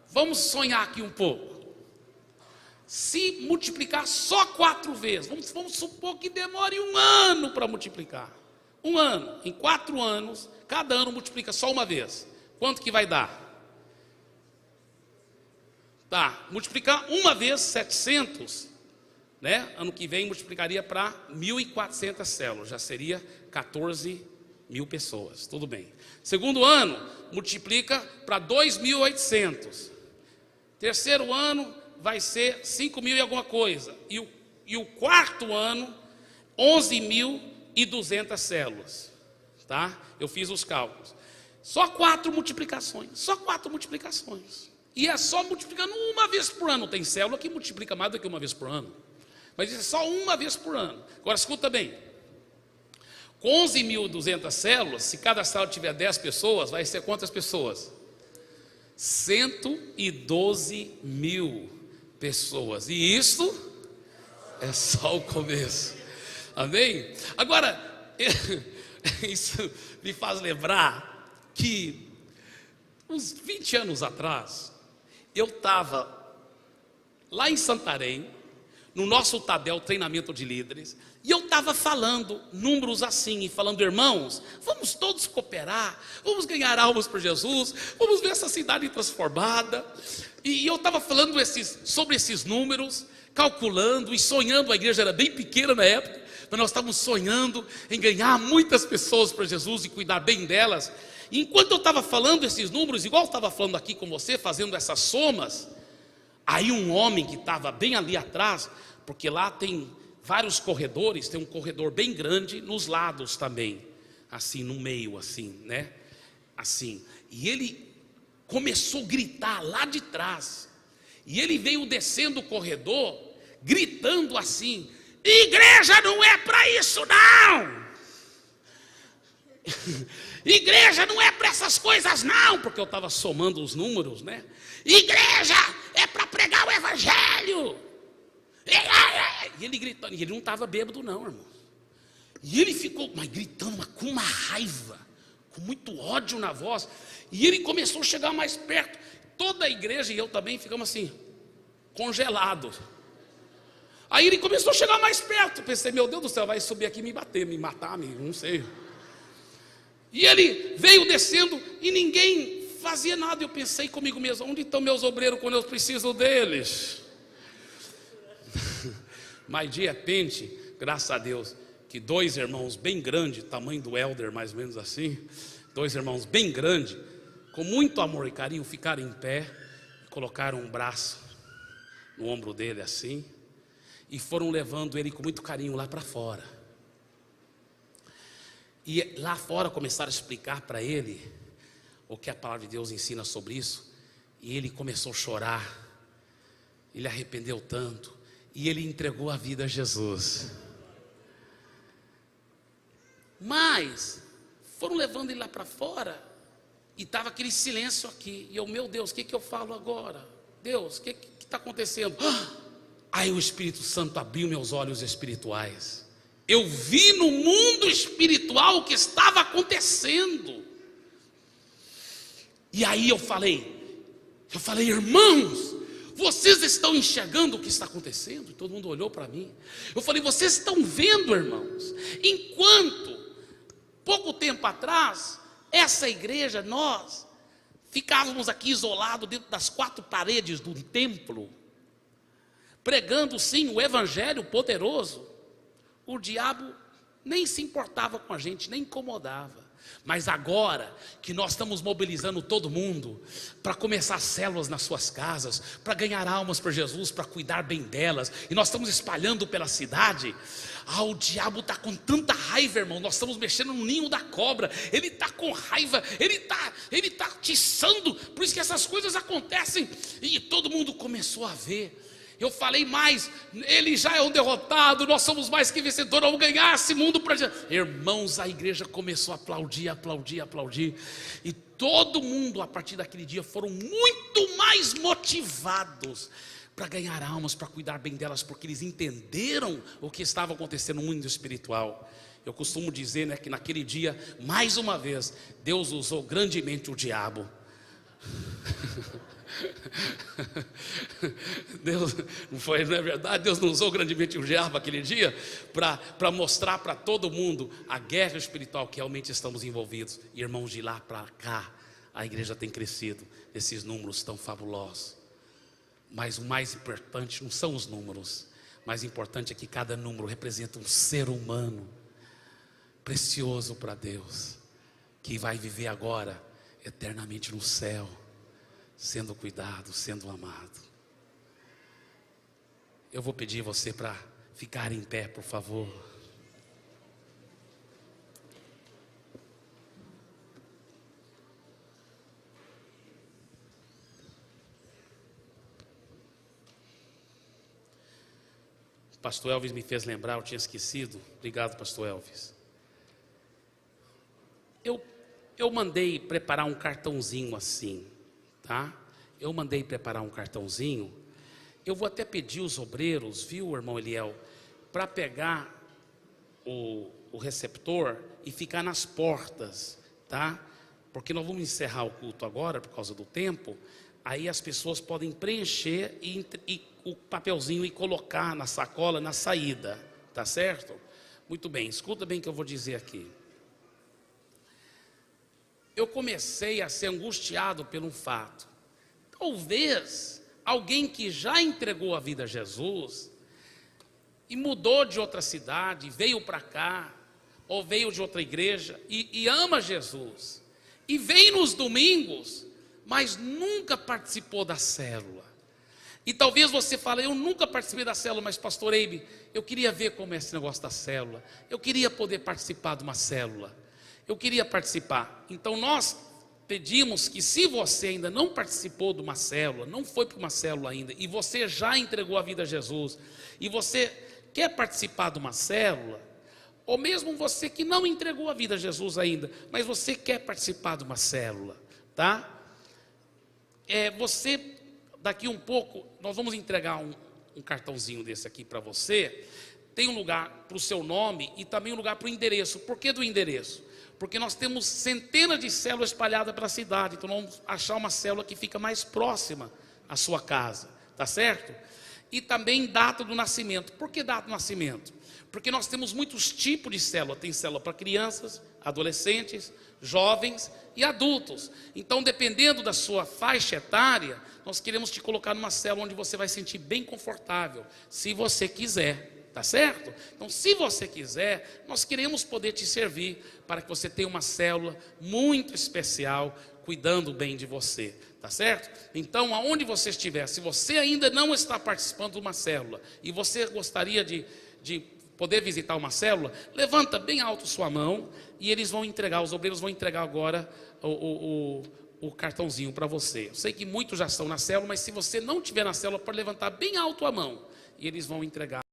vamos sonhar aqui um pouco. Se multiplicar só 4 vezes, vamos supor que demore 1 ano para multiplicar. 1 ano, em 4 anos, cada ano multiplica só uma vez. Quanto que vai dar? Tá, multiplicar uma vez 700, né? Ano que vem multiplicaria para 1.400 células, já seria 14 1.000 pessoas, tudo bem. Segundo ano, multiplica para 2.800. Terceiro ano vai ser 5.000 e alguma coisa. E o quarto ano, 11.200 células. Tá? Eu fiz os cálculos. Só 4 multiplicações. Só 4 multiplicações. E é só multiplicando uma vez por ano. Tem célula que multiplica mais do que uma vez por ano. Mas isso é só uma vez por ano. Agora escuta bem. Com 11.200 células, se cada célula tiver 10 pessoas, vai ser quantas pessoas? 112.000 pessoas. E isso é só o começo. Amém? Agora, isso me faz lembrar que uns 20 anos atrás, eu estava lá em Santarém, no nosso Tadel, treinamento de líderes, e eu estava falando números assim, e falando, irmãos, vamos todos cooperar, vamos ganhar almas para Jesus, vamos ver essa cidade transformada. E eu estava falando sobre esses números, calculando e sonhando. A igreja era bem pequena na época, mas nós estávamos sonhando em ganhar muitas pessoas para Jesus e cuidar bem delas. E enquanto eu estava falando esses números, igual eu estava falando aqui com você, fazendo essas somas, aí um homem que estava bem ali atrás, porque lá tem vários corredores, tem um corredor bem grande nos lados também, assim, no meio, assim, né? Assim, e ele começou a gritar lá de trás, e ele veio descendo o corredor, gritando assim: igreja não é para isso não! Igreja não é para essas coisas não, porque eu estava somando os números, né? Igreja é para pregar o evangelho. E ele gritando, e ele não estava bêbado não, irmão. E ele ficou, mas gritando, mas com uma raiva, com muito ódio na voz. E ele começou a chegar mais perto. Toda a igreja e eu também ficamos assim, congelados. Aí ele começou a chegar mais perto. Pensei, meu Deus do céu, vai subir aqui e me bater, me matar, não sei. E ele veio descendo e ninguém fazia nada. Eu pensei comigo mesmo, onde estão meus obreiros quando eu preciso deles? Mas de repente, graças a Deus, que 2 irmãos bem grandes, tamanho do Helder, mais ou menos assim, 2 irmãos bem grandes, com muito amor e carinho, ficaram em pé, colocaram um braço no ombro dele assim, e foram levando ele com muito carinho lá para fora. E lá fora começaram a explicar para ele o que a palavra de Deus ensina sobre isso, e ele começou a chorar, ele arrependeu tanto, e ele entregou a vida a Jesus. Mas foram levando ele lá para fora, e estava aquele silêncio aqui. E eu, meu Deus, o que eu falo agora? Deus, o que está acontecendo? Aí o Espírito Santo abriu meus olhos espirituais. Eu vi no mundo espiritual o que estava acontecendo. E aí eu falei, irmãos, vocês estão enxergando o que está acontecendo? E todo mundo olhou para mim. Eu falei, vocês estão vendo, irmãos? Enquanto, pouco tempo atrás, essa igreja, nós ficávamos aqui isolados dentro das 4 paredes do templo, pregando sim o evangelho poderoso. O diabo nem se importava com a gente, nem incomodava. Mas agora que nós estamos mobilizando todo mundo para começar células nas suas casas, para ganhar almas para Jesus, para cuidar bem delas, e nós estamos espalhando pela cidade, o diabo está com tanta raiva, irmão. Nós estamos mexendo no ninho da cobra. Ele está com raiva, ele está atiçando. Por isso que essas coisas acontecem. E todo mundo começou a ver. Eu falei mais, ele já é um derrotado, nós somos mais que vencedores, vamos ganhar esse mundo para Jesus. Irmãos, a igreja começou a aplaudir, e todo mundo a partir daquele dia foram muito mais motivados para ganhar almas, para cuidar bem delas, porque eles entenderam o que estava acontecendo no mundo espiritual. Eu costumo dizer, né, que naquele dia, mais uma vez, Deus usou grandemente o diabo. Deus, não é verdade? Deus não usou grandemente o diabo aquele dia para mostrar para todo mundo a guerra espiritual que realmente estamos envolvidos. Irmãos, de lá para cá a igreja tem crescido, esses números tão fabulosos. Mas o mais importante não são os números, o mais importante é que cada número representa um ser humano precioso para Deus, que vai viver agora eternamente no céu, sendo cuidado, sendo amado. Eu vou pedir você para ficar em pé, por favor. Pastor Elvis me fez lembrar, eu tinha esquecido. Obrigado, Pastor Elvis. Eu mandei preparar um cartãozinho assim, tá? Eu mandei preparar um cartãozinho. Eu vou até pedir os obreiros, viu, irmão Eliel, para pegar o receptor e ficar nas portas, tá? Porque nós vamos encerrar o culto agora, por causa do tempo. Aí as pessoas podem preencher e o papelzinho e colocar na sacola na saída, tá certo? Muito bem, escuta bem o que eu vou dizer aqui. Eu comecei a ser angustiado por um fato. Talvez alguém que já entregou a vida a Jesus e mudou de outra cidade, veio para cá, ou veio de outra igreja e ama Jesus, e vem nos domingos, mas nunca participou da célula. E talvez você fale, eu nunca participei da célula, mas pastor Eibe, eu queria ver como é esse negócio da célula. Eu queria poder participar de uma célula. Eu queria participar. Então nós pedimos que, se você ainda não participou de uma célula, não foi para uma célula ainda, e você já entregou a vida a Jesus, e você quer participar de uma célula, ou mesmo você que não entregou a vida a Jesus ainda, mas você quer participar de uma célula, tá? Você, daqui um pouco, nós vamos entregar um cartãozinho desse aqui para você. Tem um lugar para o seu nome e também um lugar para o endereço. Por que do endereço? Porque nós temos centenas de células espalhadas pela cidade. Então vamos achar uma célula que fica mais próxima à sua casa, tá certo? E também data do nascimento. Por que data do nascimento? Porque nós temos muitos tipos de célula. Tem célula para crianças, adolescentes, jovens e adultos. Então, dependendo da sua faixa etária, nós queremos te colocar numa célula onde você vai se sentir bem confortável, se você quiser, tá certo? Então, se você quiser, nós queremos poder te servir para que você tenha uma célula muito especial, cuidando bem de você, tá certo? Então, aonde você estiver, se você ainda não está participando de uma célula e você gostaria de poder visitar uma célula, levanta bem alto sua mão e eles vão entregar, os obreiros vão entregar agora o cartãozinho para você. Eu sei que muitos já estão na célula, mas se você não estiver na célula, pode levantar bem alto a mão e eles vão entregar.